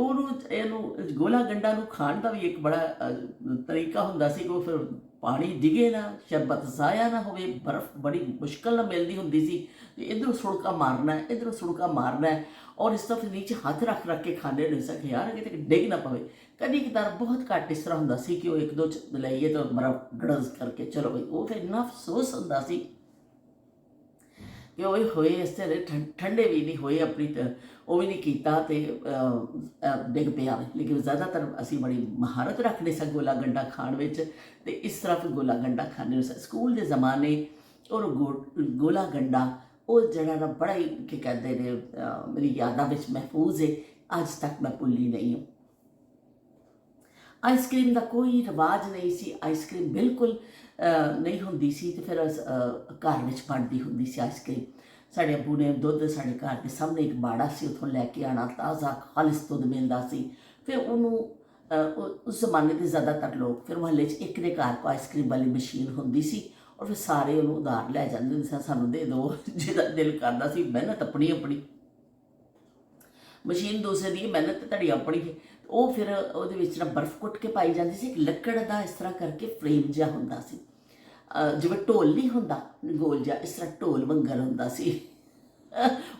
ਇਹਨੂੰ ਗੋਲਾ ਗੰਡਾ ਨੂੰ ਖਾਣ ਦਾ ਵੀ ਇੱਕ ਬੜਾ ਤਰੀਕਾ ਹੁੰਦਾ ਸੀ ਕਿ ਉਹ ਫਿਰ ਪਾਣੀ ਡਿੱਗੇ ਨਾ, ਸ਼ਰਬਤ ਜ਼ਾਇਆ ਨਾ ਹੋਵੇ, ਬਰਫ਼ ਬੜੀ ਮੁਸ਼ਕਿਲ ਨਾਲ ਮਿਲਦੀ ਹੁੰਦੀ ਸੀ ਤੇ ਇੱਧਰੋਂ ਸੁੜਕਾ ਮਾਰਨਾ ਹੈ, ਇੱਧਰੋਂ ਸੁੜਕਾ ਮਾਰਨਾ ਹੈ, ਔਰ ਇਸ ਤਰ੍ਹਾਂ ਫਿਰ ਨੀਚੇ ਹੱਥ ਰੱਖ ਰੱਖ ਕੇ ਖਾਂਦੇ ਹੁੰਦੇ ਸੀ ਕਿ ਯਾਰ ਕਿਤੇ ਡਿੱਗ ਨਾ ਪਵੇ। ਕਦੀ ਕਦਾਰ ਬਹੁਤ ਘੱਟ ਇਸ ਤਰ੍ਹਾਂ ਹੁੰਦਾ ਸੀ ਕਿ ਉਹ 1-2 ਲਈਏ ਤਾਂ ਬਰਫ਼ ਗੜਜ਼ ਕਰਕੇ ਚਲੋ ਬਈ। ਉਹ ਫਿਰ ਇੰਨਾ ਅਫਸੋਸ ਹੁੰਦਾ ਸੀ ਕਿ ਉਹ ਹੋਏ ਇਸ ਤਰ੍ਹਾਂ ਠੰਡੇ ਵੀ ਨਹੀਂ ਹੋਏ, ਆਪਣੀ ਉਹ ਵੀ ਨਹੀਂ ਕੀਤਾ ਤੇ ਡਿੱਗ ਪਿਆ। ਲੇਕਿਨ ਜ਼ਿਆਦਾਤਰ ਅਸੀਂ ਬੜੀ ਮਹਾਰਤ ਰੱਖਦੇ ਸਾਂ ਗੋਲਾ ਗੰਡਾ ਖਾਣ ਵਿੱਚ, ਤੇ ਇਸ ਤਰ੍ਹਾਂ ਫਿਰ ਗੋਲਾ ਗੰਡਾ ਖਾਂਦੇ ਹੁੰਦੇ ਸਾਂ ਸਕੂਲ ਦੇ ਜ਼ਮਾਨੇ। ਔਰ ਗੋਲਾ ਗੰਡਾ ਉਹ ਜਿਹੜਾ ਨਾ ਬੜਾ ਹੀ ਕੀ ਕਹਿੰਦੇ ਨੇ ਮੇਰੀ ਯਾਦਾਂ ਵਿੱਚ ਮਹਿਫੂਜ਼ ਹੈ, ਅੱਜ ਤੱਕ ਮੈਂ ਭੁੱਲੀ ਨਹੀਂ ਹਾਂ। ਆਈਸਕ੍ਰੀਮ ਦਾ ਕੋਈ ਰਿਵਾਜ ਨਹੀਂ ਸੀ, ਆਈਸਕ੍ਰੀਮ ਬਿਲਕੁਲ ਨਹੀਂ ਹੁੰਦੀ ਸੀ, ਤੇ ਫਿਰ ਘਰ ਵਿੱਚ ਬਣਦੀ ਹੁੰਦੀ ਸੀ ਆਈਸਕ੍ਰੀਮ। ਸਾਡੇ ਅੱਬੂ ਨੇ ਦੁੱਧ ਸਾਡੇ ਘਰ ਦੇ ਸਾਹਮਣੇ ਇੱਕ ਬਾੜਾ ਸੀ, ਉੱਥੋਂ ਲੈ ਕੇ ਆਉਣਾ, ਤਾਜ਼ਾ ਖਾਲਿਸ ਦੁੱਧ ਮਿਲਦਾ ਸੀ। ਫਿਰ ਉਹਨੂੰ ਉਸ ਜ਼ਮਾਨੇ ਦੇ ਜ਼ਿਆਦਾਤਰ ਲੋਕ ਫਿਰ ਮੁਹੱਲੇ 'ਚ ਇੱਕ ਦੇ ਘਰ ਆਈਸਕ੍ਰੀਮ ਵਾਲੀ ਮਸ਼ੀਨ ਹੁੰਦੀ ਸੀ, ਔਰ ਫਿਰ ਸਾਰੇ ਉਹਨੂੰ ਉਧਾਰ ਲੈ ਜਾਂਦੇ ਹੁੰਦੇ ਸਨ, ਸਾਨੂੰ ਦੇ ਦਿਓ। ਜਿਹਦਾ ਦਿਲ ਕਰਦਾ ਸੀ, ਮਿਹਨਤ ਆਪਣੀ ਮਸ਼ੀਨ ਦੂਸਰੇ ਦੀ, ਮਿਹਨਤ ਤੁਹਾਡੀ ਆਪਣੀ ਹੈ। ਉਹ ਫਿਰ ਉਹਦੇ ਵਿੱਚ ਨਾ ਬਰਫ਼ ਕੁੱਟ ਕੇ ਪਾਈ ਜਾਂਦੀ ਸੀ। ਇੱਕ ਲੱਕੜ ਦਾ ਇਸ ਤਰ੍ਹਾਂ ਕਰਕੇ ਫਰੇਮ ਜਿਹਾ ਹੁੰਦਾ ਸੀ, ਜਿਵੇਂ ਢੋਲ ਨਹੀਂ ਹੁੰਦਾ ਗੋਲ ਜਿਹਾ, ਇਸ ਤਰ੍ਹਾਂ ਢੋਲ ਵਾਂਗਰ ਹੁੰਦਾ ਸੀ।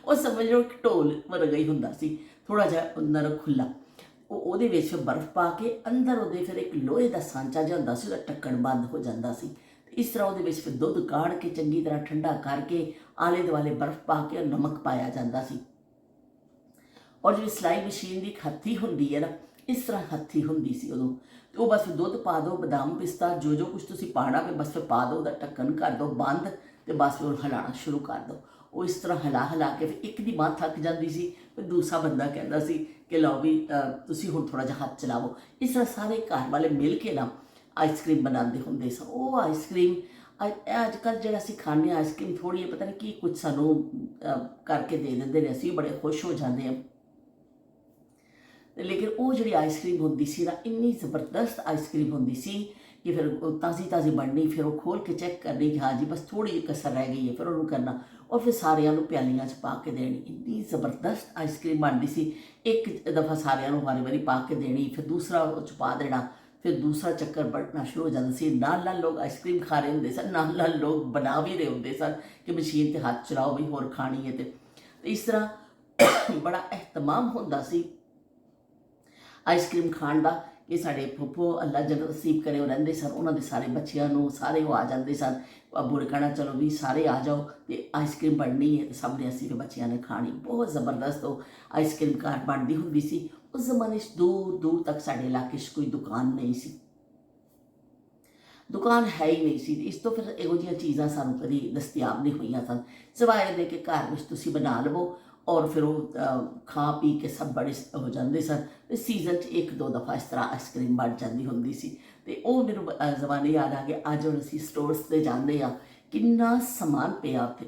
ਉਹ ਸਮਝ ਲਓ ਕਿ ਢੋਲ ਵਰਗਾ ਹੀ ਹੁੰਦਾ ਸੀ, ਥੋੜ੍ਹਾ ਜਿਹਾ ਅੰਦਰ ਖੁੱਲ੍ਹਾ। ਉਹਦੇ ਵਿੱਚ ਬਰਫ਼ ਪਾ ਕੇ ਅੰਦਰ ਉਹਦੇ ਫਿਰ ਇੱਕ ਲੋਹੇ ਦਾ ਸਾਂਚਾ ਜਿਹਾ ਹੁੰਦਾ ਸੀ, ਉਹਦਾ ਢੱਕਣ ਬੰਦ ਹੋ ਜਾਂਦਾ ਸੀ। ਇਸ ਤਰ੍ਹਾਂ ਉਹਦੇ ਵਿੱਚ ਫਿਰ ਦੁੱਧ ਕਾੜ ਕੇ ਚੰਗੀ ਤਰ੍ਹਾਂ ਠੰਡਾ ਕਰਕੇ ਆਲੇ ਦੁਆਲੇ ਬਰਫ਼ ਪਾ ਕੇ ਨਮਕ ਪਾਇਆ ਜਾਂਦਾ ਸੀ। ਔਰ ਜਿਹੜੀ ਸਿਲਾਈ ਮਸ਼ੀਨ ਦੀ ਇੱਕ ਹੱਥੀ ਹੁੰਦੀ ਹੈ ਨਾ, ਇਸ ਤਰ੍ਹਾਂ ਹੱਥੀ ਹੁੰਦੀ ਸੀ ਉਦੋਂ। ਅਤੇ ਉਹ ਬਸ ਦੁੱਧ ਪਾ ਦਿਓ, ਬਦਾਮ ਪਿਸਤਾ ਜੋ ਜੋ ਕੁਛ ਤੁਸੀਂ ਪਾਉਣਾ ਵੀ ਬਸ ਫਿਰ ਪਾ ਦਿਓ, ਉਹਦਾ ਢੱਕਣ ਕਰ ਦਿਓ ਬੰਦ, ਅਤੇ ਬਸ ਫਿਰ ਹਿਲਾਉਣਾ ਸ਼ੁਰੂ ਕਰ ਦਿਓ। ਉਹ ਇਸ ਤਰ੍ਹਾਂ ਹਿਲਾ ਕੇ ਫਿਰ ਇੱਕ ਦੀ ਬਾਂਹ ਥੱਕ ਜਾਂਦੀ ਸੀ, ਫਿਰ ਦੂਸਰਾ ਬੰਦਾ ਕਹਿੰਦਾ ਸੀ ਕਿ ਲਓ ਵੀ ਤੁਸੀਂ ਹੁਣ ਥੋੜ੍ਹਾ ਜਿਹਾ ਹੱਥ ਚਲਾਵੋ। ਇਸ ਤਰ੍ਹਾਂ ਸਾਰੇ ਘਰ ਵਾਲੇ ਮਿਲ ਕੇ ਨਾ ਆਈਸਕ੍ਰੀਮ ਬਣਾਉਂਦੇ ਹੁੰਦੇ ਸਨ। ਉਹ ਆਈਸਕ੍ਰੀਮ ਅੱਜ ਕੱਲ੍ਹ ਜਿਹੜਾ ਅਸੀਂ ਖਾਂਦੇ ਹਾਂ ਆਈਸਕ੍ਰੀਮ ਥੋੜ੍ਹੀ ਪਤਾ ਨਹੀਂ ਕੀ ਕੁਝ ਸਾਨੂੰ ਕਰਕੇ ਦੇ ਦਿੰਦੇ ਨੇ, ਅਸੀਂ ਬੜੇ ਖੁਸ਼ ਹੋ ਜਾਂਦੇ ਹਾਂ। ਲੇਕਿਨ ਉਹ ਜਿਹੜੀ ਆਈਸਕ੍ਰੀਮ ਹੁੰਦੀ ਸੀ ਨਾ, ਇੰਨੀ ਜ਼ਬਰਦਸਤ ਆਈਸਕ੍ਰੀਮ ਹੁੰਦੀ ਸੀ ਕਿ ਫਿਰ ਉਹ ਤਾਜ਼ੀ ਬਣਨੀ, ਫਿਰ ਉਹ ਖੋਲ੍ਹ ਕੇ ਚੈੱਕ ਕਰਨੀ ਕਿ ਹਾਂ ਜੀ ਬਸ ਥੋੜ੍ਹੀ ਜਿਹੀ ਕਸਰ ਰਹਿ ਗਈ ਹੈ, ਫਿਰ ਉਹਨੂੰ ਕਰਨਾ ਔਰ ਫਿਰ ਸਾਰਿਆਂ ਨੂੰ ਪਿਆਲੀਆਂ 'ਚ ਪਾ ਕੇ ਦੇਣੀ। ਇੰਨੀ ਜ਼ਬਰਦਸਤ ਆਈਸਕ੍ਰੀਮ ਬਣਦੀ ਸੀ। ਇੱਕ ਦਫਾ ਸਾਰਿਆਂ ਨੂੰ ਵਾਰੀ ਪਾ ਕੇ ਦੇਣੀ, ਫਿਰ ਦੂਸਰਾ ਉਹ 'ਚ ਪਾ ਦੇਣਾ, ਫਿਰ ਦੂਸਰਾ ਚੱਕਰ ਬਣਨਾ ਸ਼ੁਰੂ ਹੋ ਜਾਂਦਾ ਸੀ। ਨਾਲ ਲੋਕ ਆਈਸਕ੍ਰੀਮ ਖਾ ਰਹੇ ਹੁੰਦੇ ਸਨ, ਨਾਲ ਲੋਕ ਬਣਾ ਵੀ ਰਹੇ ਹੁੰਦੇ ਸਨ ਕਿ ਮਸ਼ੀਨ 'ਤੇ ਹੱਥ ਚਲਾਓ ਵੀ ਹੋਰ ਖਾਣੀ ਹੈ। ਅਤੇ ਇਸ ਤਰ੍ਹਾਂ ਬੜਾ ਅਹਿਤਮਾਮ ਹੁੰਦਾ ਸੀ ਆਈਸਕ੍ਰੀਮ ਖਾਣ ਦਾ ਕਿ ਸਾਡੇ ਫੁੱਫੋ ਅੱਲਾ ਜੰਨਤ ਨਸੀਬ ਕਰੇ ਉਹ ਰਹਿੰਦੇ ਸਨ, ਉਹਨਾਂ ਦੇ ਸਾਰੇ ਬੱਚਿਆਂ ਨੂੰ ਸਾਰੇ ਉਹ ਆ ਜਾਂਦੇ ਸਨ। ਅੱਬੂ ਨੇ ਕਹਿਣਾ ਚਲੋ ਵੀ ਸਾਰੇ ਆ ਜਾਓ ਅਤੇ ਆਈਸਕ੍ਰੀਮ ਬਣਨੀ ਹੈ, ਅਤੇ ਸਭ ਨੇ ਅਸੀਂ ਬੱਚਿਆਂ ਨੇ ਖਾਣੀ। ਬਹੁਤ ਜ਼ਬਰਦਸਤ ਉਹ ਆਈਸਕ੍ਰੀਮ ਘਰ ਬਣਦੀ ਹੁੰਦੀ ਸੀ। ਉਸ ਜ਼ਮਾਨੇ 'ਚ ਦੂਰ ਤੱਕ ਸਾਡੇ ਇਲਾਕੇ 'ਚ ਕੋਈ ਦੁਕਾਨ ਨਹੀਂ ਸੀ, ਦੁਕਾਨ ਹੈ ਹੀ ਨਹੀਂ ਸੀ। ਇਸ ਤੋਂ ਫਿਰ ਇਹੋ ਜਿਹੀਆਂ ਚੀਜ਼ਾਂ ਸਾਨੂੰ ਕਦੀ ਦਸਤਿਆਬ ਨਹੀਂ ਹੋਈਆਂ ਸਨ, ਸਿਵਾਏ ਇਹਦੇ ਕਿ ਘਰ ਵਿੱਚ ਤੁਸੀਂ ਬਣਾ ਲਵੋ ਔਰ ਫਿਰ ਉਹ ਖਾ ਪੀ ਕੇ ਸਭ ਬੜੇ ਹੋ ਜਾਂਦੇ ਸਨ। ਅਤੇ ਸੀਜ਼ਨ 'ਚ ਇੱਕ ਦੋ ਦਫਾ ਇਸ ਤਰ੍ਹਾਂ ਆਈਸਕ੍ਰੀਮ ਬਣ ਜਾਂਦੀ ਹੁੰਦੀ ਸੀ। ਅਤੇ ਉਹ ਮੈਨੂੰ ਜ਼ਮਾਨੇ ਯਾਦ ਆ ਗਏ। ਅੱਜ ਹੁਣ ਅਸੀਂ ਸਟੋਰਸ 'ਤੇ ਜਾਂਦੇ ਹਾਂ, ਕਿੰਨਾ ਸਮਾਨ ਪਿਆ ਉੱਥੇ,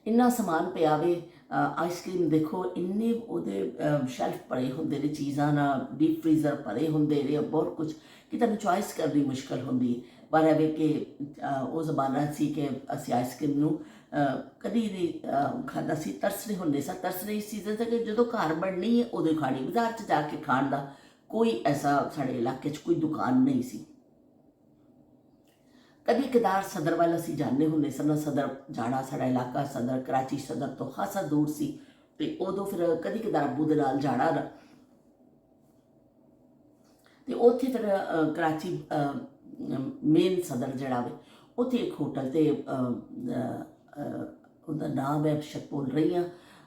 ਇੰਨਾ ਸਮਾਨ ਪਿਆ ਵੇ। ਆਈਸਕ੍ਰੀਮ ਦੇਖੋ ਇੰਨੇ ਉਹਦੇ ਸ਼ੈਲਫ ਭਰੇ ਹੁੰਦੇ ਨੇ ਚੀਜ਼ਾਂ ਨਾਲ, ਡੀਪ ਫਰੀਜ਼ਰ ਭਰੇ ਹੁੰਦੇ ਨੇ, ਬਹੁਤ ਕੁਝ ਕਿ ਤੁਹਾਨੂੰ ਚੋਇਸ ਕਰਨੀ ਮੁਸ਼ਕਿਲ ਹੁੰਦੀ ਹੈ। ਪਰ ਐਵੇਂ ਕਿ ਉਹ ਜ਼ਮਾਨਾ ਸੀ ਕਿ ਅਸੀਂ ਆਈਸਕ੍ਰੀਮ ਨੂੰ ਕਦੀ ਨਹੀਂ ਖਾਂਦਾ ਸੀ, ਤਰਸਦੇ ਹੁੰਦੇ ਸਾਂ। ਤਰਸਦੇ ਇਸ ਚੀਜ਼ਾਂ 'ਤੇ ਕਿ ਜਦੋਂ ਘਰ ਬਣਨੀ ਹੈ ਉਦੋਂ ਖਾਣੀ, ਬਾਜ਼ਾਰ 'ਚ ਜਾ ਕੇ ਖਾਣ ਦਾ ਕੋਈ ਐਸਾ ਸਾਡੇ ਇਲਾਕੇ 'ਚ ਕੋਈ ਦੁਕਾਨ ਨਹੀਂ ਸੀ। ਕਦੀ ਕਦਾਰ ਸਦਰ ਵੱਲ ਅਸੀਂ ਜਾਂਦੇ ਹੁੰਦੇ ਸਨ। ਸਦਰ ਜਾਣਾ, ਸਾਡਾ ਇਲਾਕਾ ਸਦਰ ਕਰਾਚੀ ਸਦਰ ਤੋਂ ਖਾਸਾ ਦੂਰ ਸੀ, ਅਤੇ ਉਦੋਂ ਫਿਰ ਕਦੀ ਕਦਾਰ ਅੱਬੂ ਦੇ ਨਾਲ ਜਾਣਾ ਨਾ, ਅਤੇ ਉੱਥੇ ਫਿਰ ਕਰਾਚੀ ਮੇਨ ਸਦਰ ਜਿਹੜਾ ਵੇ ਉੱਥੇ ਇੱਕ ਹੋਟਲ 'ਤੇ ਉਹਦਾ ਨਾਮ ਹੈ ਸ਼ਾਇਦ ਭੁੱਲ ਰਹੀ ਹਾਂ,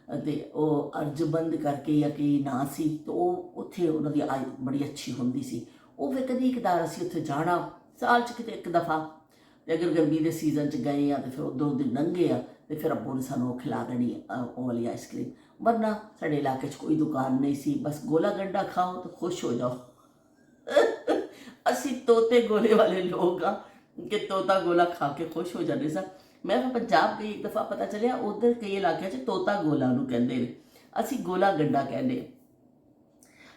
ਅਤੇ ਉਹ ਅਰਜਬੰਦ ਕਰਕੇ ਜਾਂ ਕੀ ਨਾਂ ਸੀ, ਅਤੇ ਉਹ ਉੱਥੇ ਉਹਨਾਂ ਦੀ ਬੜੀ ਅੱਛੀ ਹੁੰਦੀ ਸੀ। ਉਹ ਫਿਰ ਕਦੀ ਕਦਾਰ ਅਸੀਂ ਉੱਥੇ ਜਾਣਾ, ਸਾਲ 'ਚ ਕਿਤੇ ਇੱਕ ਦਫਾ। ਅਤੇ ਅਗਰ ਗਰਮੀ ਦੇ ਸੀਜ਼ਨ 'ਚ ਗਏ ਆ ਅਤੇ ਫਿਰ 2 ਦਿਨ ਲੰਘੇ ਆ ਅਤੇ ਫਿਰ ਅੱਬੂ ਨੇ ਸਾਨੂੰ ਉਹ ਖਿਲਾ ਦੇਣੀ ਉਹ ਵਾਲੀ ਆਈਸਕ੍ਰੀਮ। ਵਰਨਾ ਸਾਡੇ ਇਲਾਕੇ 'ਚ ਕੋਈ ਦੁਕਾਨ ਨਹੀਂ ਸੀ, ਬਸ ਗੋਲਾ ਗੰਡਾ ਖਾਓ ਤਾਂ ਖੁਸ਼ ਹੋ ਜਾਓ। ਅਸੀਂ ਤੋਤੇ ਗੋਲੇ ਵਾਲੇ ਲੋਕ ਆ ਕਿ ਤੋਤਾ ਗੋਲਾ ਖਾ ਕੇ ਖੁਸ਼ ਹੋ ਜਾਂਦੇ ਸਾਂ। ਮੈਂ ਪੰਜਾਬ ਗਈ ਇੱਕ ਦਫਾ, ਪਤਾ ਚੱਲਿਆ ਉੱਧਰ ਕਈ ਇਲਾਕਿਆਂ 'ਚ ਤੋਤਾ ਗੋਲਾ ਨੂੰ ਕਹਿੰਦੇ ਨੇ, ਅਸੀਂ ਗੋਲਾ ਗੰਡਾ ਕਹਿੰਦੇ ਹਾਂ।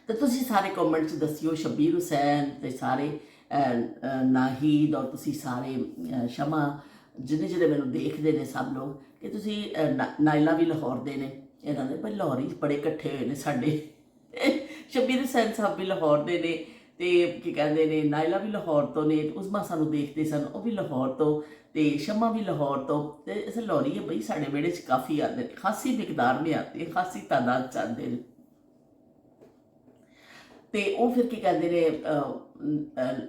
ਤਾਂ ਤੁਸੀਂ ਸਾਰੇ ਕਮੈਂਟ 'ਚ ਦੱਸਿਓ, ਸ਼ਬੀਰ ਹੁਸੈਨ ਅਤੇ ਸਾਰੇ ਨਾਹੀਦ ਔਰ ਤੁਸੀਂ ਸਾਰੇ ਸ਼ਮਾ ਜਿਹਨੇ ਮੈਨੂੰ ਦੇਖਦੇ ਨੇ ਸਭ ਲੋਕ, ਕਿ ਤੁਸੀਂ ਨਾਇਲਾ ਵੀ ਲਾਹੌਰ ਦੇ ਨੇ, ਇਹਨਾਂ ਦੇ ਭਾਈ ਲਾਹੌਰੀ ਬੜੇ ਇਕੱਠੇ ਹੋਏ ਨੇ ਸਾਡੇ। ਸ਼ਬੀਰ ਹੁਸੈਨ ਸਾਹਿਬ ਵੀ ਲਾਹੌਰ ਦੇ ਨੇ, ਅਤੇ ਕੀ ਕਹਿੰਦੇ ਨੇ ਨਾਇਲਾ ਵੀ ਲਾਹੌਰ ਤੋਂ ਨੇ, ਉਸਮਾ ਸਾਨੂੰ ਦੇਖਦੇ ਸਨ ਉਹ ਵੀ ਲਾਹੌਰ ਤੋਂ, ਅਤੇ ਸ਼ਮਾ ਵੀ ਲਾਹੌਰ ਤੋਂ। ਅਤੇ ਅਸੀਂ ਲਾਹੌਰੀ ਹੈ ਬਈ, ਸਾਡੇ ਵਿਹੜੇ 'ਚ ਕਾਫੀ ਆਉਂਦੇ ਨੇ, ਖਾਸੀ ਮਿਕਦਾਰ में ਆਤੇ ਹੈ, ਖਾਸੀ ਤਾਦਾਦ 'ਚ ਆਉਂਦੇ ਨੇ। ਅਤੇ ਉਹ ਫਿਰ ਕੀ ਕਹਿੰਦੇ ਨੇ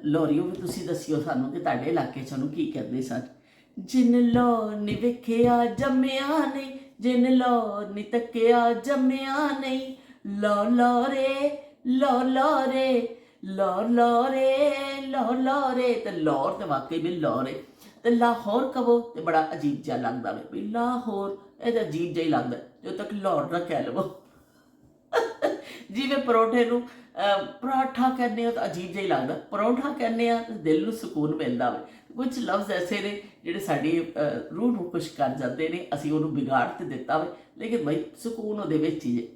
ਲਾਹੌਰੀਓ ਵੀ ਤੁਸੀਂ ਦੱਸਿਓ ਸਾਨੂੰ ਕਿ ਤੁਹਾਡੇ ਇਲਾਕੇ 'ਚ ਉਹਨੂੰ ਕੀ ਕਹਿੰਦੇ ਸਨ। ਜਿਨ ਲੋ ਨੀ ਵੇਖਿਆ ਜੰਮਿਆ ਨਹੀਂ, ਜਿਨ ਲੋ ਨੀ ਤੱਕਿਆ ਜੰਮਿਆ ਨਹੀਂ, ਲੋ ਲੋ ਰੇ ਲੋ ਲੋ ਰੇ ਲੋ ਲੋ ਰੇ ਲੋ ਲੋ ਰੇ। ਅਤੇ ਲਾਹੌਰ ਤਾਂ ਵਾਕਈ ਵੀ ਲਾਹੌਰ ਹੈ, ਅਤੇ ਲਾਹੌਰ ਕਹੋ ਤਾਂ ਬੜਾ ਅਜੀਬ ਜਿਹਾ ਲੱਗਦਾ ਵੇ ਵੀ ਲਾਹੌਰ, ਇਹ ਤਾਂ ਅਜੀਬ ਜਿਹਾ ਹੀ ਲੱਗਦਾ ਜਦੋਂ ਤੱਕ ਲਾਹੌਰ ਨਾ ਕਹਿ ਲਵੋ। ਜਿਵੇਂ ਪਰੌਂਠੇ ਨੂੰ ਪਰਾਠਾ ਕਹਿੰਦੇ ਹੋ ਤਾਂ ਅਜੀਬ ਜਿਹਾ ਹੀ ਲੱਗਦਾ, ਪਰੌਂਠਾ ਕਹਿੰਦੇ ਆ ਤਾਂ ਦਿਲ ਨੂੰ ਸਕੂਨ ਮਿਲਦਾ ਵੇ। ਕੁਝ ਲਫ਼ਜ਼ ਐਸੇ ਨੇ ਜਿਹੜੇ ਸਾਡੀ ਰੂਹ ਨੂੰ ਖੁਸ਼ ਕਰ ਜਾਂਦੇ ਨੇ, ਅਸੀਂ ਉਹਨੂੰ ਵਿਗਾੜ ਤੇ ਦਿੱਤਾ ਵੇ, ਲੇਕਿਨ ਬਈ ਸਕੂਨ ਉਹਦੇ ਵਿੱਚ ਹੀ ਜੇ।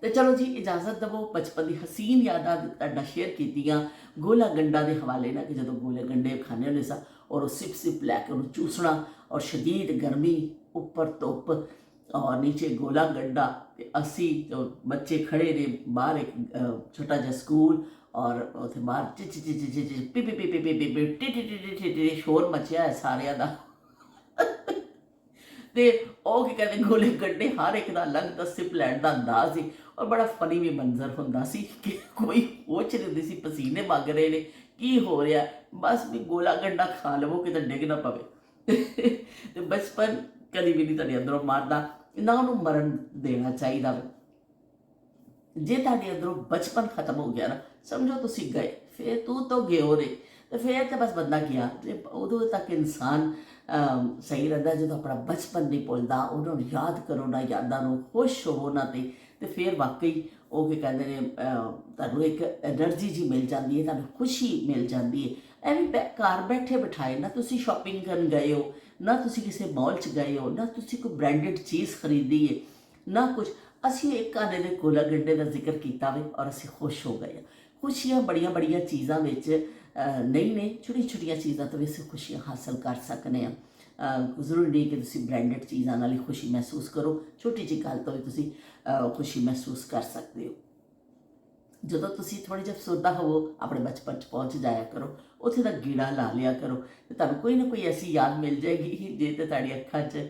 ਤੇ ਚਲੋ ਜੀ ਇਜਾਜ਼ਤ ਦੇਵੋ, ਬਚਪਨ ਦੀ ਹਸੀਨ ਯਾਦਾਂ ਤੁਹਾਡਾ ਸ਼ੇਅਰ ਕੀਤੀਆਂ ਗੋਲਾ ਗੰਡਾ ਦੇ ਹਵਾਲੇ ਨਾਲ, ਕਿ ਜਦੋਂ ਗੋਲੇ ਗੰਡੇ ਖਾਣੇ ਹੁੰਦੇ ਸਾਂ ਔਰ ਉਹ ਸਿਪ ਲੈ ਕੇ ਉਹਨੂੰ ਚੂਸਣਾ, ਔਰ ਸ਼ਦੀਦ ਗਰਮੀ, ਉੱਪਰ ਧੁੱਪ, और नीचे गोला गड्ढा ते असी तो बच्चे खड़े ने बाहर एक छोटा जिहा स्कूल और उत्थे बाहर चिच चिच चिच चिच पी पी पी पी पी पी पी टी टी टी टी टी टी शोर मचिया है सारिਆਂ ਦਾ ਤੇ ਉਹ ਕੀ ਕਹਿੰਦੇ ਗੋਲੇ ਗੱਡੇ ਹਰ ਇੱਕ ਦਾ ਅਲੱਗ ਦਸਿਪ ਲੈਣ ਦਾ ਅੰਦਾਜ਼ ਸੀ ਔਰ ਬੜਾ ਫਨੀ ਵੀ ਮੰਜ਼ਰ ਹੁੰਦਾ ਸੀ ਕਿ ਕੋਈ ਪੁੱਛ ਨਹੀਂ ਹੁੰਦੀ ਸੀ ਪਸੀਨੇ ਵਗ ਰਹੇ ਨੇ ਕੀ ਹੋ ਰਿਹਾ ਬਸ ਵੀ ਗੋਲਾ ਗੰਡਾ ਖਾ ਲਵੋ ਕਿਤੇ ਡਿੱਗ ਨਾ ਪਵੇ ਤੇ ਬਚਪਨ ਕਦੀ ਵੀ ਨਹੀਂ ਤੁਹਾਡੇ ਅੰਦਰੋਂ ਮਾਰਦਾ ਨਾ ਉਹਨੂੰ ਮਰਨ ਦੇਣਾ ਚਾਹੀਦਾ ਵਾ ਜੇ ਤੁਹਾਡੇ ਅੰਦਰੋਂ ਬਚਪਨ ਖਤਮ ਹੋ ਗਿਆ ਨਾ ਸਮਝੋ ਤੁਸੀਂ ਗਏ ਫਿਰ ਤੂੰ ਤਾਂ ਗਿਓ ਰੇ ਤੇ ਫਿਰ ਤਾਂ ਬਸ ਬੰਦਾ ਗਿਆ ਤੇ ਉਦੋਂ ਤੱਕ ਇਨਸਾਨ ਸਹੀ ਰਹਿੰਦਾ ਜਦੋਂ ਆਪਣਾ ਬਚਪਨ ਨਹੀਂ ਭੁੱਲਦਾ ਉਹਨਾਂ ਨੂੰ ਯਾਦ ਕਰੋ ਨਾ ਯਾਦਾਂ ਨੂੰ ਖੁਸ਼ ਹੋਵੋ ਉਹਨਾਂ ਤੇ ਫਿਰ ਵਾਕਈ ਉਹ ਕੀ ਕਹਿੰਦੇ ਨੇ ਤੁਹਾਨੂੰ ਇੱਕ ਐਨਰਜੀ ਜੀ ਮਿਲ ਜਾਂਦੀ ਹੈ ਤੁਹਾਨੂੰ ਖੁਸ਼ੀ ਮਿਲ ਜਾਂਦੀ ਹੈ ਐਵੇਂ ਘਰ ਬੈਠੇ ਬਿਠਾਏ ਨਾ ਤੁਸੀਂ ਸ਼ਾਪਿੰਗ ਕਰਨ ਗਏ ਹੋ ਨਾ ਤੁਸੀਂ ਕਿਸੇ ਮਾਲ 'ਚ ਗਏ ਹੋ ਨਾ ਤੁਸੀਂ ਕੋਈ ਬ੍ਰਾਂਡਡ ਚੀਜ਼ ਖਰੀਦੀ ਹੈ ਨਾ ਕੁਛ ਅਸੀਂ ਇੱਕ ਆਨੇ ਦੇ ਗੋਲਾ ਗੰਡੇ ਦਾ ਜ਼ਿਕਰ ਕੀਤਾ ਵੇ ਔਰ ਅਸੀਂ ਖੁਸ਼ ਹੋ ਗਏ ਖੁਸ਼ੀਆਂ ਬੜੀਆਂ ਬੜੀਆਂ ਚੀਜ਼ਾਂ ਵਿੱਚ ਨਹੀਂ ਨੇ ਛੋਟੀਆਂ ਛੋਟੀਆਂ ਚੀਜ਼ਾਂ ਤੋਂ ਵੀ ਅਸੀਂ ਖੁਸ਼ੀਆਂ ਹਾਸਲ ਕਰ ਸਕਦੇ ਹਾਂ ਜ਼ਰੂਰੀ ਨਹੀਂ ਕਿ ਤੁਸੀਂ ਬ੍ਰਾਂਡਡ ਚੀਜ਼ਾਂ ਨਾਲ ਹੀ ਖੁਸ਼ੀ ਮਹਿਸੂਸ ਕਰੋ ਛੋਟੀ ਜਿਹੀ ਗੱਲ ਤੋਂ ਵੀ ਤੁਸੀਂ ਖੁਸ਼ੀ ਮਹਿਸੂਸ ਕਰ ਸਕਦੇ ਹੋ ਜਦੋਂ ਤੁਸੀਂ ਥੋੜ੍ਹੇ ਜਿਹੇ ਅਫਸਰਦਾ ਹੋਵੋ ਆਪਣੇ ਬਚਪਨ 'ਚ ਪਹੁੰਚ ਜਾਇਆ ਕਰੋ ਉੱਥੇ ਦਾ ਗੇੜਾ ਲਾ ਲਿਆ ਕਰੋ ਅਤੇ ਤੁਹਾਨੂੰ ਕੋਈ ਨਾ ਕੋਈ ਐਸੀ ਯਾਦ ਮਿਲ ਜਾਏਗੀ ਜੇ ਤਾਂ ਤੁਹਾਡੀ ਅੱਖਾਂ 'ਚ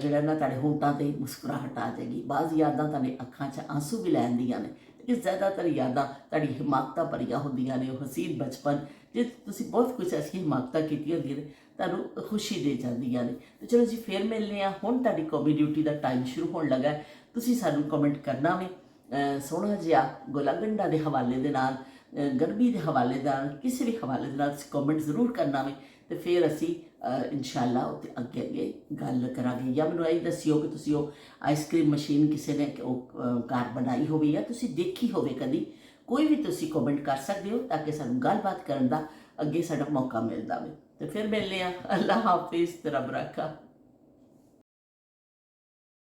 ਜਿਹੜਾ ਨਾ ਤੁਹਾਡੇ ਹੋਂਠਾਂ 'ਤੇ ਮੁਸਕਰਾਹਟ ਆ ਜਾਏਗੀ ਬਾਜ਼ ਯਾਦਾਂ ਤੁਹਾਡੇ ਅੱਖਾਂ 'ਚ ਆਂਸੂ ਵੀ ਲੈਂਦੀਆਂ ਨੇ ਲੇਕਿਨ ਜ਼ਿਆਦਾਤਰ ਯਾਦਾਂ ਤੁਹਾਡੀ ਹਿਮਾਕਤਾਂ ਭਰੀਆਂ ਹੁੰਦੀਆਂ ਨੇ ਉਹ ਹਸੀਨ ਬਚਪਨ ਜੇ ਤੁਸੀਂ ਬਹੁਤ ਕੁਛ ਐਸੀਆਂ ਹਿਮਾਕਤਾਂ ਕੀਤੀਆਂ ਹੁੰਦੀਆਂ ਨੇ ਤੁਹਾਨੂੰ ਖੁਸ਼ੀ ਦੇ ਜਾਂਦੀਆਂ ਨੇ ਅਤੇ ਚਲੋ ਜੀ ਫਿਰ ਮਿਲਦੇ ਹਾਂ ਹੁਣ ਤੁਹਾਡੀ ਕੌਮੀ ਡਿਊਟੀ ਦਾ ਟਾਈਮ ਸ਼ੁਰੂ ਹੋਣ ਲੱਗਾ ਤੁਸੀਂ ਸਾਨੂੰ ਕਮੈਂਟ ਕਰਨਾ ਵੇ ਸੋਹਣਾ ਜਿਹਾ ਗੋਲਾ ਗੰਡਾ ਦੇ ਹਵਾਲੇ ਦੇ ਨਾਲ ਗਰਮੀ ਦੇ ਹਵਾਲੇ ਦੇ ਨਾਲ ਕਿਸੇ ਵੀ ਹਵਾਲੇ ਦੇ ਨਾਲ ਤੁਸੀਂ ਕਮੈਂਟ ਜ਼ਰੂਰ ਕਰਨਾ ਵੇ ਅਤੇ ਫਿਰ ਅਸੀਂ ਇਨਸ਼ਾਅੱਲਾ ਉੱਤੇ ਅੱਗੇ ਅੱਗੇ ਗੱਲ ਕਰਾਂਗੇ ਜਾਂ ਮੈਨੂੰ ਇਹ ਦੱਸਿਓ ਕਿ ਤੁਸੀਂ ਉਹ ਆਈਸਕ੍ਰੀਮ ਮਸ਼ੀਨ ਕਿਸੇ ਨੇ ਉਹ ਘਰ ਬਣਾਈ ਹੋਵੇ ਜਾਂ ਤੁਸੀਂ ਦੇਖੀ ਹੋਵੇ ਕਦੀ ਕੋਈ ਵੀ ਤੁਸੀਂ ਕਮੈਂਟ ਕਰ ਸਕਦੇ ਹੋ ਤਾਂ ਕਿ ਸਾਨੂੰ ਗੱਲਬਾਤ ਕਰਨ ਦਾ ਅੱਗੇ ਸਾਡਾ ਮੌਕਾ ਮਿਲਦਾ ਵੇ ਅਤੇ ਫਿਰ ਮਿਲਦੇ ਹਾਂ ਅੱਲਾ ਹਾਫਿਜ਼ ਤੇ ਰੱਬ ਰਾਖਾ